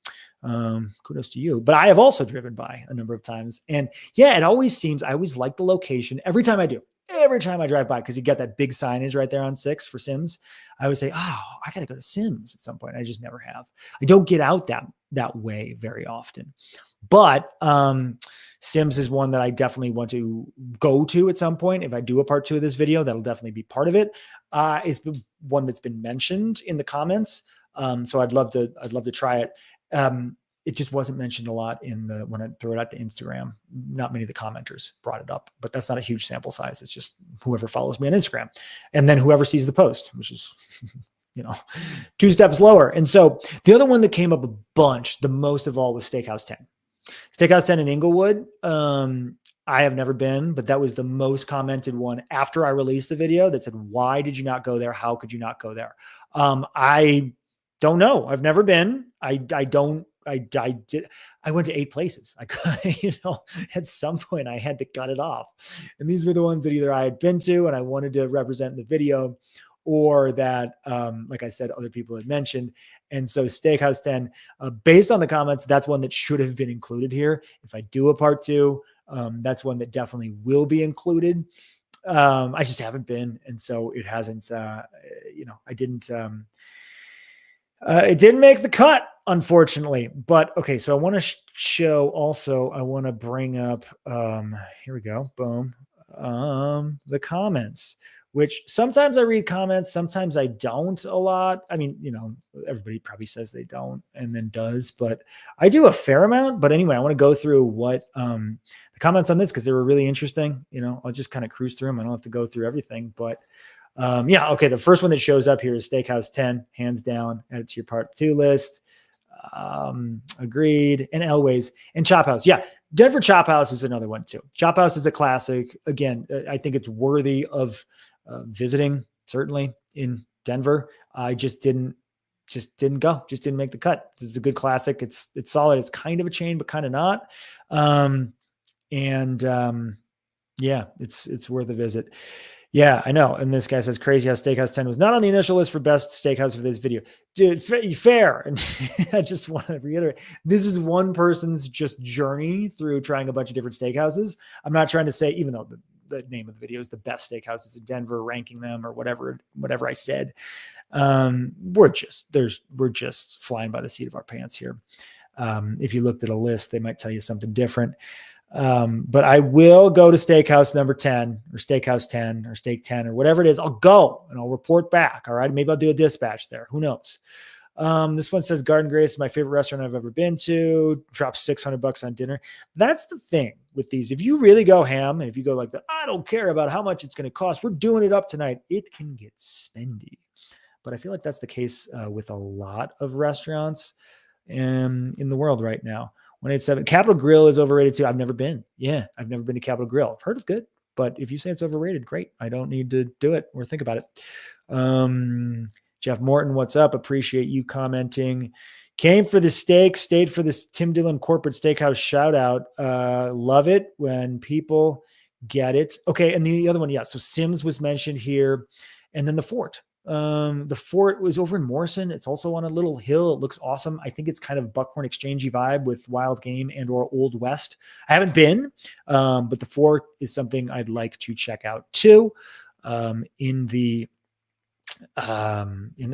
Kudos to you, but I have also driven by a number of times, and yeah, it always seems, I always like the location every time I do. every time I drive by, because you get that big signage right there on 6 for Sims, I would say, oh, I got to go to Sims at some point. I just never have. I don't get out that way very often. But Sims is one that I definitely want to go to at some point. If I do a part 2 of this video, that'll definitely be part of it. It's one that's been mentioned in the comments. So I'd love to try it. It just wasn't mentioned a lot when I threw it out to Instagram. Not many of the commenters brought it up, but that's not a huge sample size. It's just whoever follows me on Instagram, and then whoever sees the post, which is, 2 steps lower. And so the other one that came up a bunch, the most of all, was Steakhouse 10. Steakhouse 10 in Inglewood. I have never been, but that was the most commented one after I released the video that said, why did you not go there? How could you not go there? I don't know. I've never been. I went to 8 places. At some point I had to cut it off. And these were the ones that either I had been to and I wanted to represent in the video, or that, like I said, other people had mentioned. And so Steakhouse 10, based on the comments, that's one that should have been included here. If I do a part 2, that's one that definitely will be included. I just haven't been. And so it hasn't, it didn't make the cut, unfortunately. But okay, so I want to show also, I want to bring up, here we go, boom, the comments, which sometimes I read comments, sometimes I don't a lot. I mean, everybody probably says they don't and then does, but I do a fair amount. But anyway, I want to go through what the comments on this, because they were really interesting. I'll just kind of cruise through them. I don't have to go through everything, but okay. The first one that shows up here is Steakhouse 10, hands down. Add it to your part 2 list. Agreed. And Elway's and Chop House. Yeah. Denver Chop House is another one too. Chop House is a classic. Again, I think it's worthy of visiting, certainly in Denver. I just didn't go, just didn't make the cut. This is a good classic. It's solid. It's kind of a chain, but kind of not. Yeah, it's worth a visit. Yeah, I know. And this guy says, crazy how Steakhouse 10 was not on the initial list for best steakhouse for this video. Dude, fair. And I just want to reiterate, this is one person's just journey through trying a bunch of different steakhouses. I'm not trying to say, even though the name of the video is the best steakhouses in Denver, ranking them or whatever I said. We're just flying by the seat of our pants here. If you looked at a list, they might tell you something different. But I will go to Steakhouse number 10 or Steakhouse 10 or Steak 10 or whatever it is. I'll go and I'll report back. All right. Maybe I'll do a dispatch there. Who knows? This one says Garden Grace is my favorite restaurant I've ever been to. Drop $600 on dinner. That's the thing with these. If you really go ham and if you go like that, I don't care about how much it's going to cost. We're doing it up tonight. It can get spendy, but I feel like that's the case with a lot of restaurants in the world right now. 187 Capitol Grill is overrated too. I've never been. Yeah, I've never been to Capitol Grill. I've heard it's good, but if you say it's overrated, great. I don't need to do it or think about it. Jeff Morton, what's up? Appreciate you commenting. Came for the steak, stayed for this Tim Dillon corporate steakhouse shout out. Love it when people get it. Okay, and the other one, yeah. So Sims was mentioned here, and then the Fort. The Fort was over in Morrison. It's also on a little hill. It looks awesome. I think it's kind of Buckhorn Exchange vibe with wild game and or Old West. I haven't been, but the Fort is something I'd like to check out too in the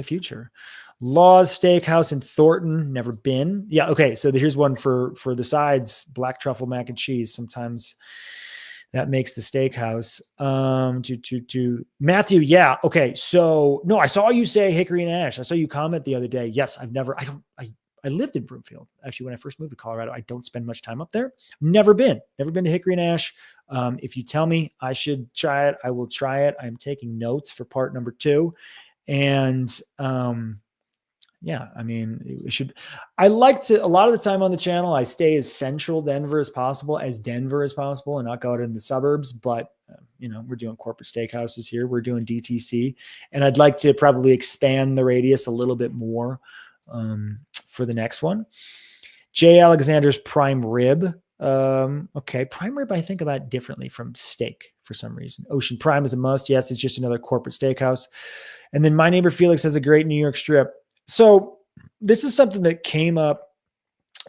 future. Law's Steakhouse in Thornton, never been. Yeah, okay. So here's one for the sides: black truffle mac and cheese. Sometimes that makes the steakhouse. To Matthew. Yeah. Okay. So no, I saw you say Hickory and Ash. I saw you comment the other day. Yes. I lived in Broomfield. Actually, when I first moved to Colorado, I don't spend much time up there. Never been to Hickory and Ash. If you tell me I should try it, I will try it. I'm taking notes for part number 2. And, yeah, I mean, it should, I like to, a lot of the time on the channel, I stay as central Denver as possible, and not go out in the suburbs. But, we're doing corporate steakhouses here. We're doing DTC, and I'd like to probably expand the radius a little bit more for the next one. Jay Alexander's prime rib. Okay. Prime rib, I think about differently from steak for some reason. Ocean Prime is a must. Yes. It's just another corporate steakhouse. And then my neighbor Felix has a great New York strip. So this is something that came up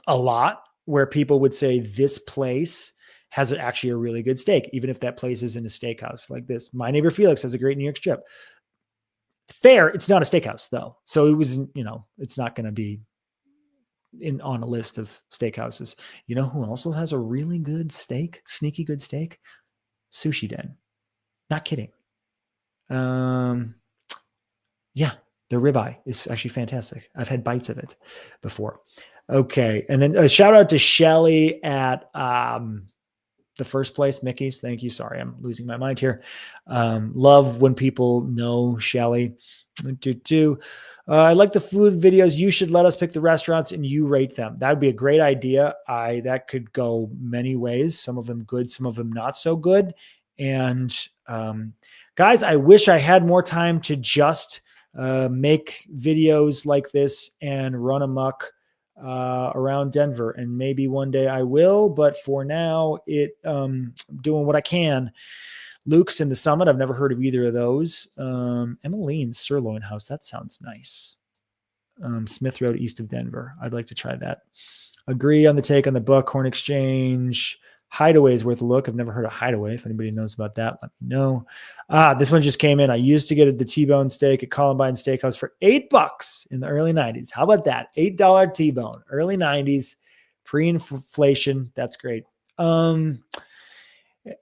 a lot where people would say this place has actually a really good steak, even if that place is in a steakhouse like this. My neighbor Felix has a great New York strip. Fair, it's not a steakhouse though. So it was, it's not going to be on a list of steakhouses. You know who also has a really good steak, sneaky good steak? Sushi Den. Not kidding. Yeah, the ribeye is actually fantastic. I've had bites of it before. Okay. And then a shout out to Shelly at the first place, Mickey's. Thank you. Sorry, I'm losing my mind here. Love when people know Shelly. I like the food videos. You should let us pick the restaurants and you rate them. That would be a great idea. That could go many ways. Some of them good, some of them not so good. And guys, I wish I had more time to just make videos like this and run amok around Denver. And maybe one day I will, but for now, doing what I can. Luke's in the Summit. I've never heard of either of those. Emmeline's Sirloin House. That sounds nice. Smith Road, east of Denver. I'd like to try that. Agree on the take on the Buckhorn Exchange. Hideaway is worth a look. I've never heard of Hideaway. If anybody knows about that, let me know. This one just came in. I used to get the T-bone steak at Columbine Steakhouse for $8 in the early 90s. How about that? $8 T-bone, early 90s, pre-inflation. That's great.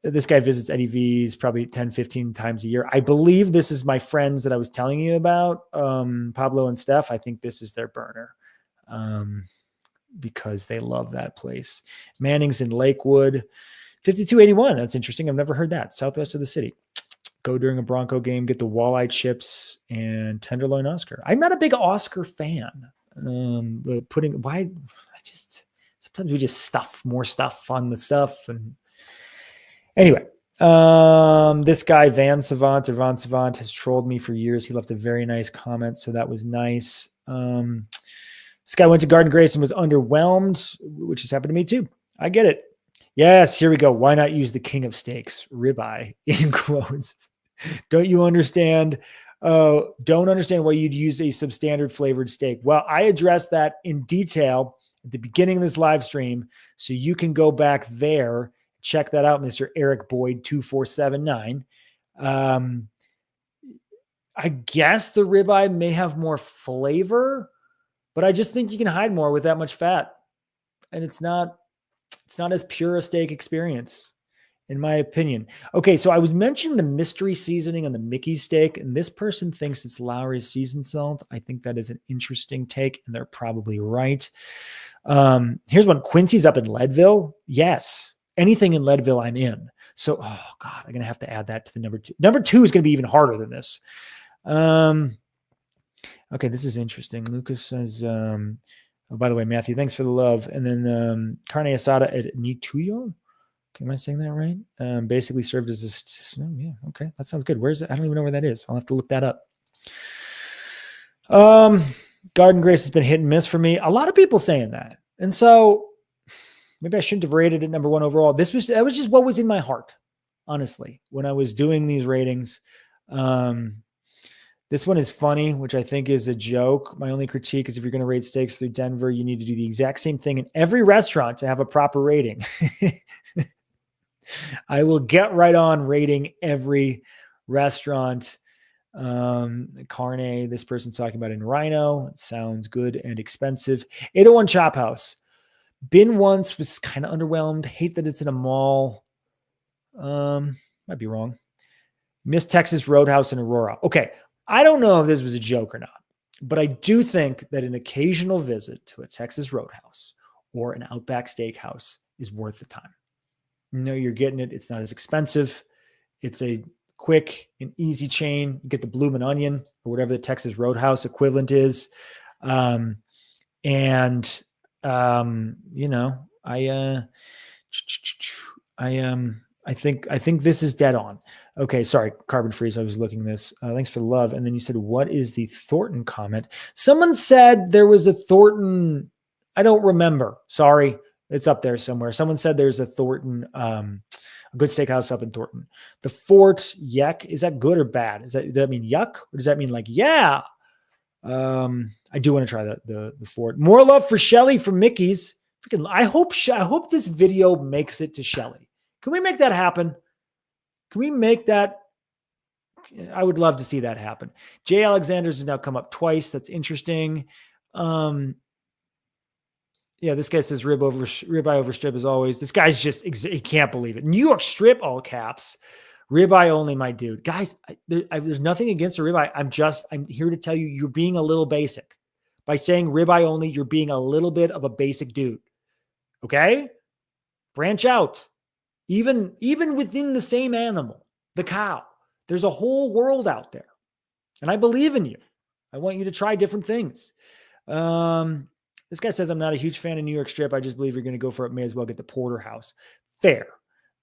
This guy visits Eddie V's probably 10, 15 times a year. I believe this is my friends that I was telling you about, Pablo and Steph. I think this is their burner. Because they love that place. Manning's in Lakewood, 5281. That's interesting. I've never heard that. Southwest of the city. Go during a Bronco game, get the walleye chips and tenderloin Oscar. I'm not a big Oscar fan. Sometimes we just stuff more stuff on the stuff. And anyway, this guy Van Savant has trolled me for years. He left a very nice comment. So that was nice. This guy went to Garden Grace and was underwhelmed, which has happened to me too. I get it. Yes, here we go. Why not use the king of steaks, ribeye, in quotes? Don't you understand? Don't understand why you'd use a substandard flavored steak. Well, I addressed that in detail at the beginning of this live stream, so you can go back there, check that out, Mr. Eric Boyd 2479. I guess the ribeye may have more flavor, but I just think you can hide more with that much fat. And it's not as pure a steak experience, in my opinion. Okay, so I was mentioning the mystery seasoning on the Mickey steak, and this person thinks it's Lowry's seasoned salt. I think that is an interesting take, and they're probably right. Here's one. Quincy's up in Leadville. Yes, anything in Leadville, I'm in. So, oh God, I'm going to have to add that to the number two. Number two is going to be even harder than this. Okay, this is interesting. Lucas says, oh, by the way, Matthew, thanks for the love. And then carne asada at Nituyo. Okay, am I saying that right? Basically served as yeah, okay, that sounds good. Where is it? I don't even know where that is. I'll have to look that up. Garden Grace has been hit and miss for me. A lot of people saying that. And so maybe I shouldn't have rated it number one overall. That was just what was in my heart, honestly, when I was doing these ratings. This one is funny, which I think is a joke. My only critique is if you're going to rate steaks through Denver, you need to do the exact same thing in every restaurant to have a proper rating. I will get right on rating every restaurant. Carne, this person's talking about in Rhino. It sounds good and expensive. 801 Chop House. Been once, was kind of underwhelmed. Hate that it's in a mall. Might be wrong. Miss Texas Roadhouse in Aurora. Okay. I don't know if this was a joke or not, but I do think that an occasional visit to a Texas Roadhouse or an Outback Steakhouse is worth the time. You know, you're getting it. It's not as expensive. It's a quick and easy chain. You get the bloomin' onion or whatever the Texas Roadhouse equivalent is. You know, I think this is dead on. Okay, sorry, Carbon Freeze. I was looking this. Thanks for the love. And then you said, what is the Thornton comment? Someone said there was a Thornton. I don't remember. Sorry, it's up there somewhere. Someone said there's a Thornton, a good steakhouse up in Thornton. The Fort Yuck, is that good or bad? Does that mean yuck? Or does that mean like, yeah? I do want to try the Fort. More love for Shelly from Mickey's. I hope this video makes it to Shelly. Can we make that happen? Can we make that? I would love to see that happen. Jay Alexander's has now come up twice. That's interesting. Yeah, this guy says ribeye over strip as always. This guy's just, he can't believe it. New York strip, all caps. Ribeye only, my dude. Guys, there's nothing against a ribeye. I'm here to tell you, you're being a little basic. By saying ribeye only, you're being a little bit of a basic dude. Okay? Branch out. Even within the same animal, the cow, there's a whole world out there. And I believe in you. I want you to try different things. This guy says, I'm not a huge fan of New York strip. I just believe you're going to go for it. May as well get the porterhouse. Fair.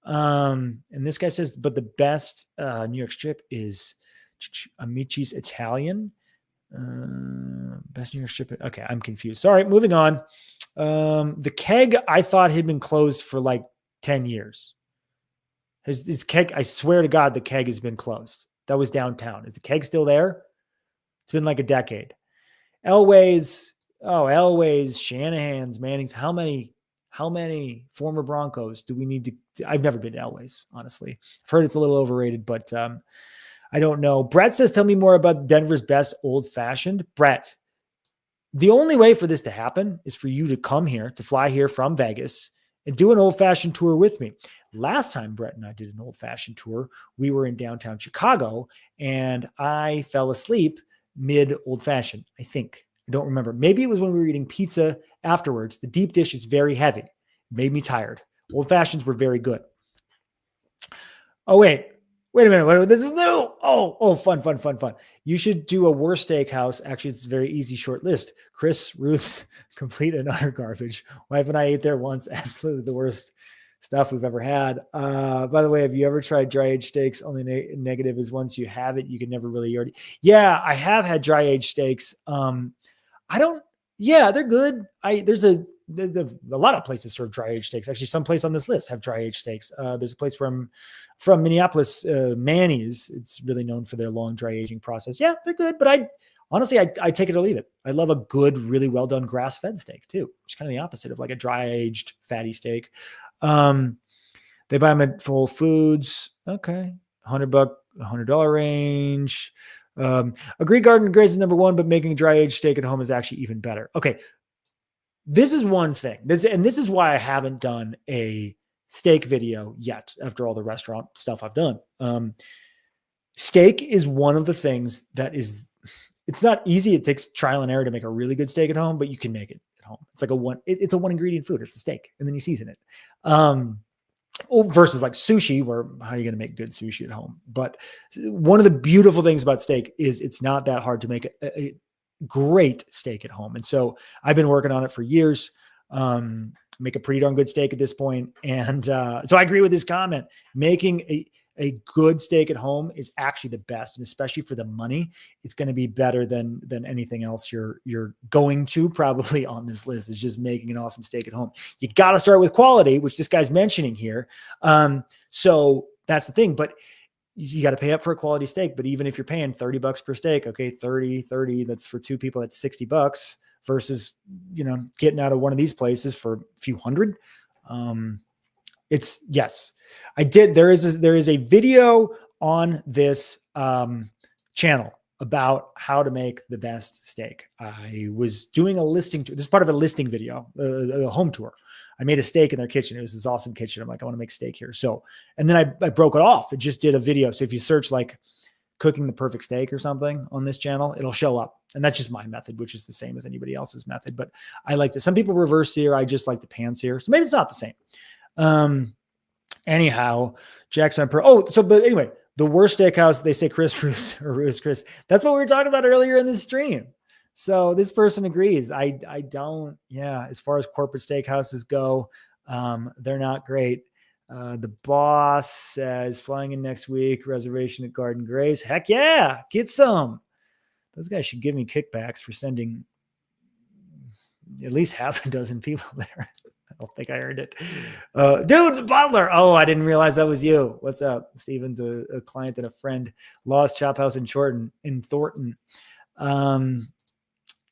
And this guy says, but the best New York strip is Amici's Italian. Best New York strip. Okay, I'm confused. Sorry, moving on. The Keg, I thought had been closed for like 10 years. His Keg, I swear to God, the Keg has been closed. That was downtown. Is the Keg still there? It's been like a decade. Elway's, Shanahan's, Manning's. How many former Broncos do we need to? I've never been to Elway's, honestly. I've heard it's a little overrated, but I don't know. Brett says, tell me more about Denver's best old fashioned. Brett, the only way for this to happen is for you to come here, to fly here from Vegas and do an old fashioned tour with me. Last time Brett and I did an old fashioned tour, we were in downtown Chicago and I fell asleep mid old fashioned, I think. I don't remember. Maybe it was when we were eating pizza afterwards. The deep dish is very heavy. It made me tired. Old fashions were very good. Oh, wait a minute. This is new. Oh, fun. You should do a worst steakhouse. Actually, it's a very easy short list. Chris, Ruth's, complete and utter garbage. Wife and I ate there once. Absolutely the worst stuff we've ever had. By the way, have you ever tried dry aged steaks? Only negative is once you have it, you can never really already. Yeah, I have had dry aged steaks. They're good. There's a lot of places serve dry aged steaks. Actually, some place on this list have dry aged steaks. There's a place where I'm from, Minneapolis, Manny's. It's really known for their long dry aging process. Yeah, they're good, but I take it or leave it. I love a good, really well done grass fed steak too. It's kind of the opposite of like a dry aged fatty steak. They buy them at Whole Foods. Okay, $100 range. Agree Garden Graze is number one, but making a dry aged steak at home is actually even better. Okay. This is one thing. This is why I haven't done a steak video yet after all the restaurant stuff I've done. Steak is one of the things that it's not easy. It takes trial and error to make a really good steak at home, but you can make it at home. It's like it's a one ingredient food. It's a steak and then you season it. Versus like sushi, where how are you going to make good sushi at home? But one of the beautiful things about steak is it's not that hard to make a great steak at home. And so I've been working on it for years, make a pretty darn good steak at this point. And so I agree with this comment. Making a good steak at home is actually the best. And especially for the money, it's going to be better than anything else you're going to probably on this list. Is just making an awesome steak at home. You got to start with quality, which this guy's mentioning here. So that's the thing, but you got to pay up for a quality steak. But even if you're paying $30 per steak, okay, 30, that's for two people, that's $60 versus, getting out of one of these places for a few hundred. Yes, I did. There is a video on this channel about how to make the best steak. I was doing a listing tour. This is part of a listing video, a home tour. I made a steak in their kitchen. It was this awesome kitchen. I'm like, I want to make steak here. So, and then I broke it off. It just did a video. So if you search like cooking the perfect steak or something on this channel, it'll show up. And that's just my method, which is the same as anybody else's method. But I like to, some people reverse sear. I just like to pan sear. So maybe it's not the same. Anyhow, Jackson. But anyway, the worst steakhouse, they say Chris Roos or Roos Chris. That's what we were talking about earlier in the stream. So this person agrees. I don't, as far as corporate steakhouses go, they're not great. The boss says flying in next week, reservation at Garden Grace. Heck yeah, get some. Those guys should give me kickbacks for sending at least half a dozen people there. I don't think I earned it. Dude, the butler. Oh, I didn't realize that was you. What's up? Steven's a client and a friend. Lost Chop House in Thornton.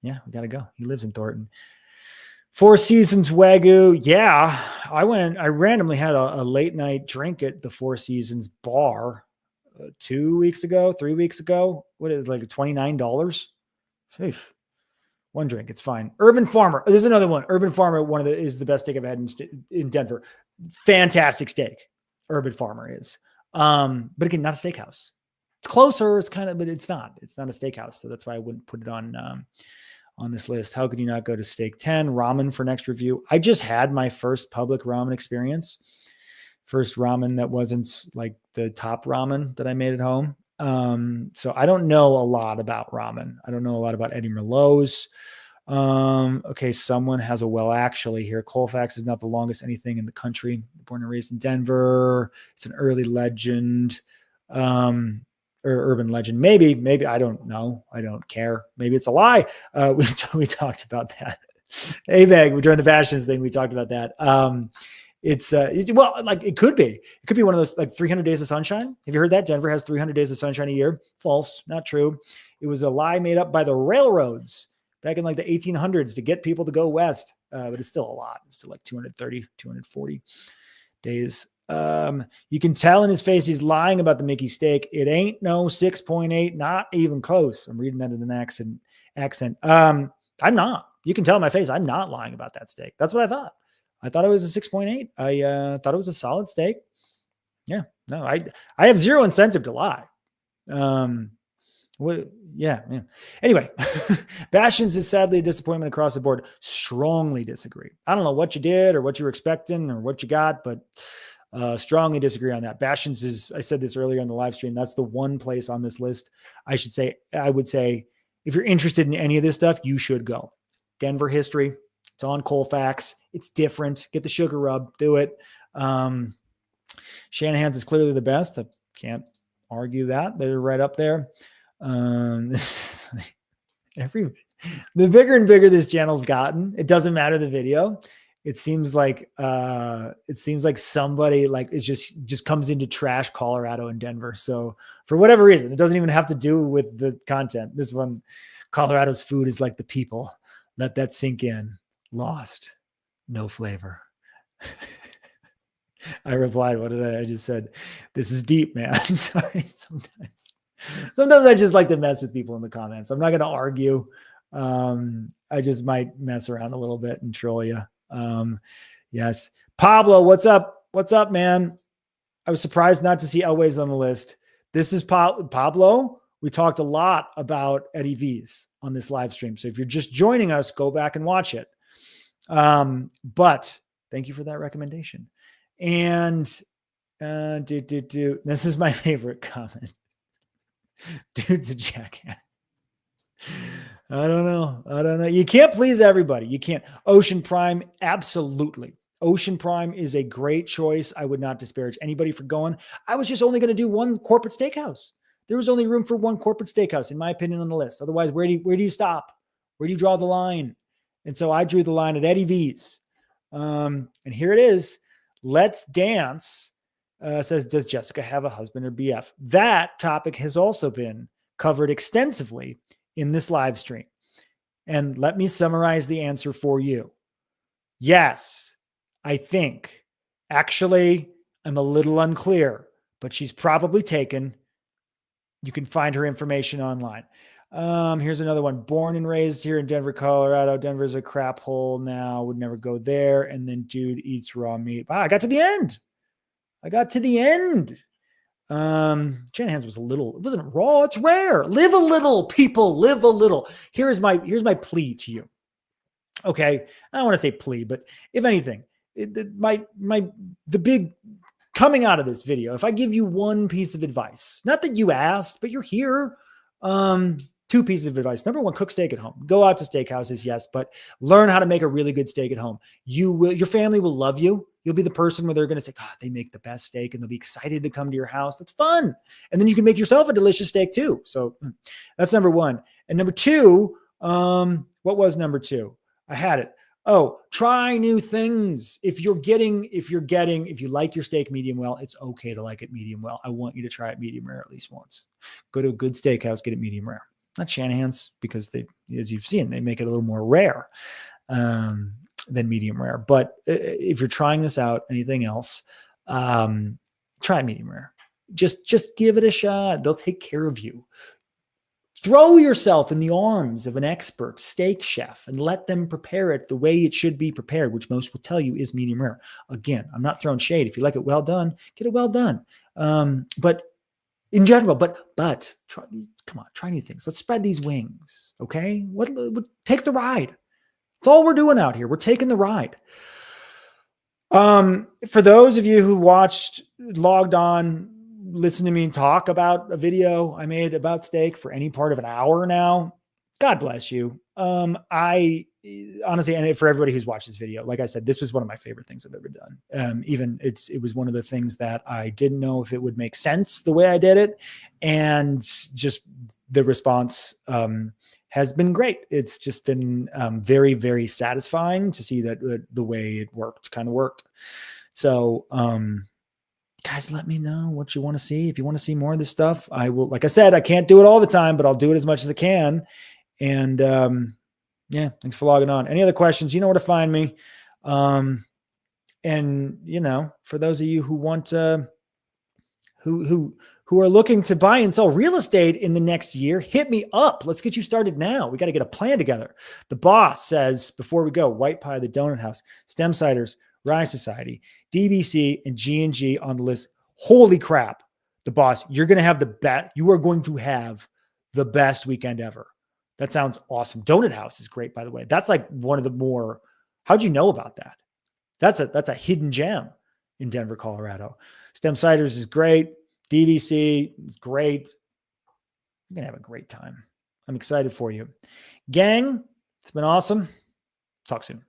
Yeah, we got to go. He lives in Thornton. Four Seasons Wagyu. Yeah. I randomly had a late night drink at the Four Seasons bar 3 weeks ago. What is it, like $29? One drink, it's fine. Urban Farmer. There's another one. Urban Farmer, is the best steak I've had in Denver. Fantastic steak. Urban Farmer is. But again, not a steakhouse. It's closer. It's kind of, but it's not. It's not a steakhouse. So that's why I wouldn't put it on this list. How could you not go to Steak 10? Ramen for next review. I just had my first public ramen experience. First ramen that wasn't like the top ramen that I made at home. So I don't know a lot about ramen. I don't know a lot about Eddie Merlot's. Okay, someone has a well actually here. Colfax is not the longest anything in the country. Born and raised in Denver. It's an early legend. Or urban legend. Maybe I don't know. I don't care. Maybe it's a lie. We talked about that. AVAG, during the fashions thing, we talked about that. It's like it could be one of those like 300 days of sunshine. Have you heard that Denver has 300 days of sunshine a year? False, not true. It was a lie made up by the railroads back in like the 1800s to get people to go west. But it's still a lot. It's still like 230, 240 days. You can tell in his face he's lying about the Mickey steak. It ain't no 6.8, not even close. I'm reading that in an accent. I'm not. You can tell in my face I'm not lying about that steak. That's what I thought. I thought it was a 6.8. I thought it was a solid steak. Yeah, no, I have zero incentive to lie. Yeah. Anyway, Bastien's is sadly a disappointment across the board. Strongly disagree. I don't know what you did or what you were expecting or what you got, but strongly disagree on that. Bastien's is, I said this earlier on the live stream, that's the one place on this list I would say, if you're interested in any of this stuff, you should go. Denver history. It's on Colfax. It's different. Get the sugar rub. Do it. Shanahan's is clearly the best. I can't argue that. They're right up there. The bigger and bigger this channel's gotten, it doesn't matter the video. It seems like somebody like it just comes into trash Colorado and Denver. So for whatever reason, it doesn't even have to do with the content. This one, Colorado's food is like the people. Let that sink in. Lost. No flavor. I replied, what did I just said, this is deep, man. Sorry. Sometimes I just like to mess with people in the comments. I'm not going to argue. I just might mess around a little bit and troll you. Yes. Pablo, what's up? What's up, man? I was surprised not to see Elway's on the list. This is Pablo. We talked a lot about Eddie V's on this live stream. So if you're just joining us, go back and watch it. But thank you for that recommendation. And this is my favorite comment. Dude's a jackass. I don't know. You can't please everybody. You can't. Ocean Prime, absolutely. Ocean Prime is a great choice. I would not disparage anybody for going. I was just only going to do one corporate steakhouse. There was only room for one corporate steakhouse, in my opinion, on the list. Otherwise, where do you stop? Where do you draw the line? And so I drew the line at Eddie V's. And here it is. Let's Dance says, does Jessica have a husband or BF? That topic has also been covered extensively in this live stream. And let me summarize the answer for you. Yes, I think. Actually, I'm a little unclear, but she's probably taken. You can find her information online. Here's another one. Born and raised here in Denver, Colorado. Denver's a crap hole now. Would never go there. And then dude eats raw meat. Wow, I got to the end. Shanahan's was a little, it wasn't raw. It's rare. Live a little, people, live a little. Here's my plea to you. Okay. I don't want to say plea, but if anything, the big coming out of this video, if I give you one piece of advice, not that you asked, but you're here, two pieces of advice. Number one, cook steak at home. Go out to steakhouses, yes, but learn how to make a really good steak at home. Your family will love you. You'll be the person where they're going to say, God, they make the best steak, and they'll be excited to come to your house. That's fun. And then you can make yourself a delicious steak too. So that's number one. And number two, what was number two? I had it. Oh, try new things. If you like your steak medium well, it's okay to like it medium well. I want you to try it medium rare at least once. Go to a good steakhouse, get it medium rare. Not Shanahan's, because they, as you've seen, they make it a little more rare. medium rare. But if you're trying this out, anything else, try medium rare. Just give it a shot. They'll take care of you. Throw yourself in the arms of an expert steak chef and let them prepare it the way it should be prepared, which most will tell you is medium rare. Again, I'm not throwing shade. If you like it well done, get it well done. But in general, but try new things. Let's spread these wings. Okay. Take the ride. That's all we're doing out here. We're taking the ride. For those of you who logged on, listen to me talk about a video I made about steak for any part of an hour now, God bless you. I honestly, and for everybody who's watched this video, like I said, this was one of my favorite things I've ever done. It was one of the things that I didn't know if it would make sense the way I did it. And just the response, has been great. It's just been very, very satisfying to see that the way it kind of worked. So, guys, let me know what you want to see. If you want to see more of this stuff, I will, like I said, I can't do it all the time, but I'll do it as much as I can. And yeah, thanks for logging on. Any other questions? You know where to find me. And for those of you who want who are looking to buy and sell real estate in the next year, hit me up. Let's get you started now. We got to get a plan together. The boss says, before we go, White Pie, the Donut House, Stem Ciders, Rye Society, DBC, and G&G on the list. Holy crap. The boss, you are going to have the best weekend ever. That sounds awesome. Donut House is great, by the way. That's like one of the more, how'd you know about that? That's a hidden gem in Denver, Colorado. Stem Ciders is great. DVC is great. You're going to have a great time. I'm excited for you. Gang, it's been awesome. Talk soon.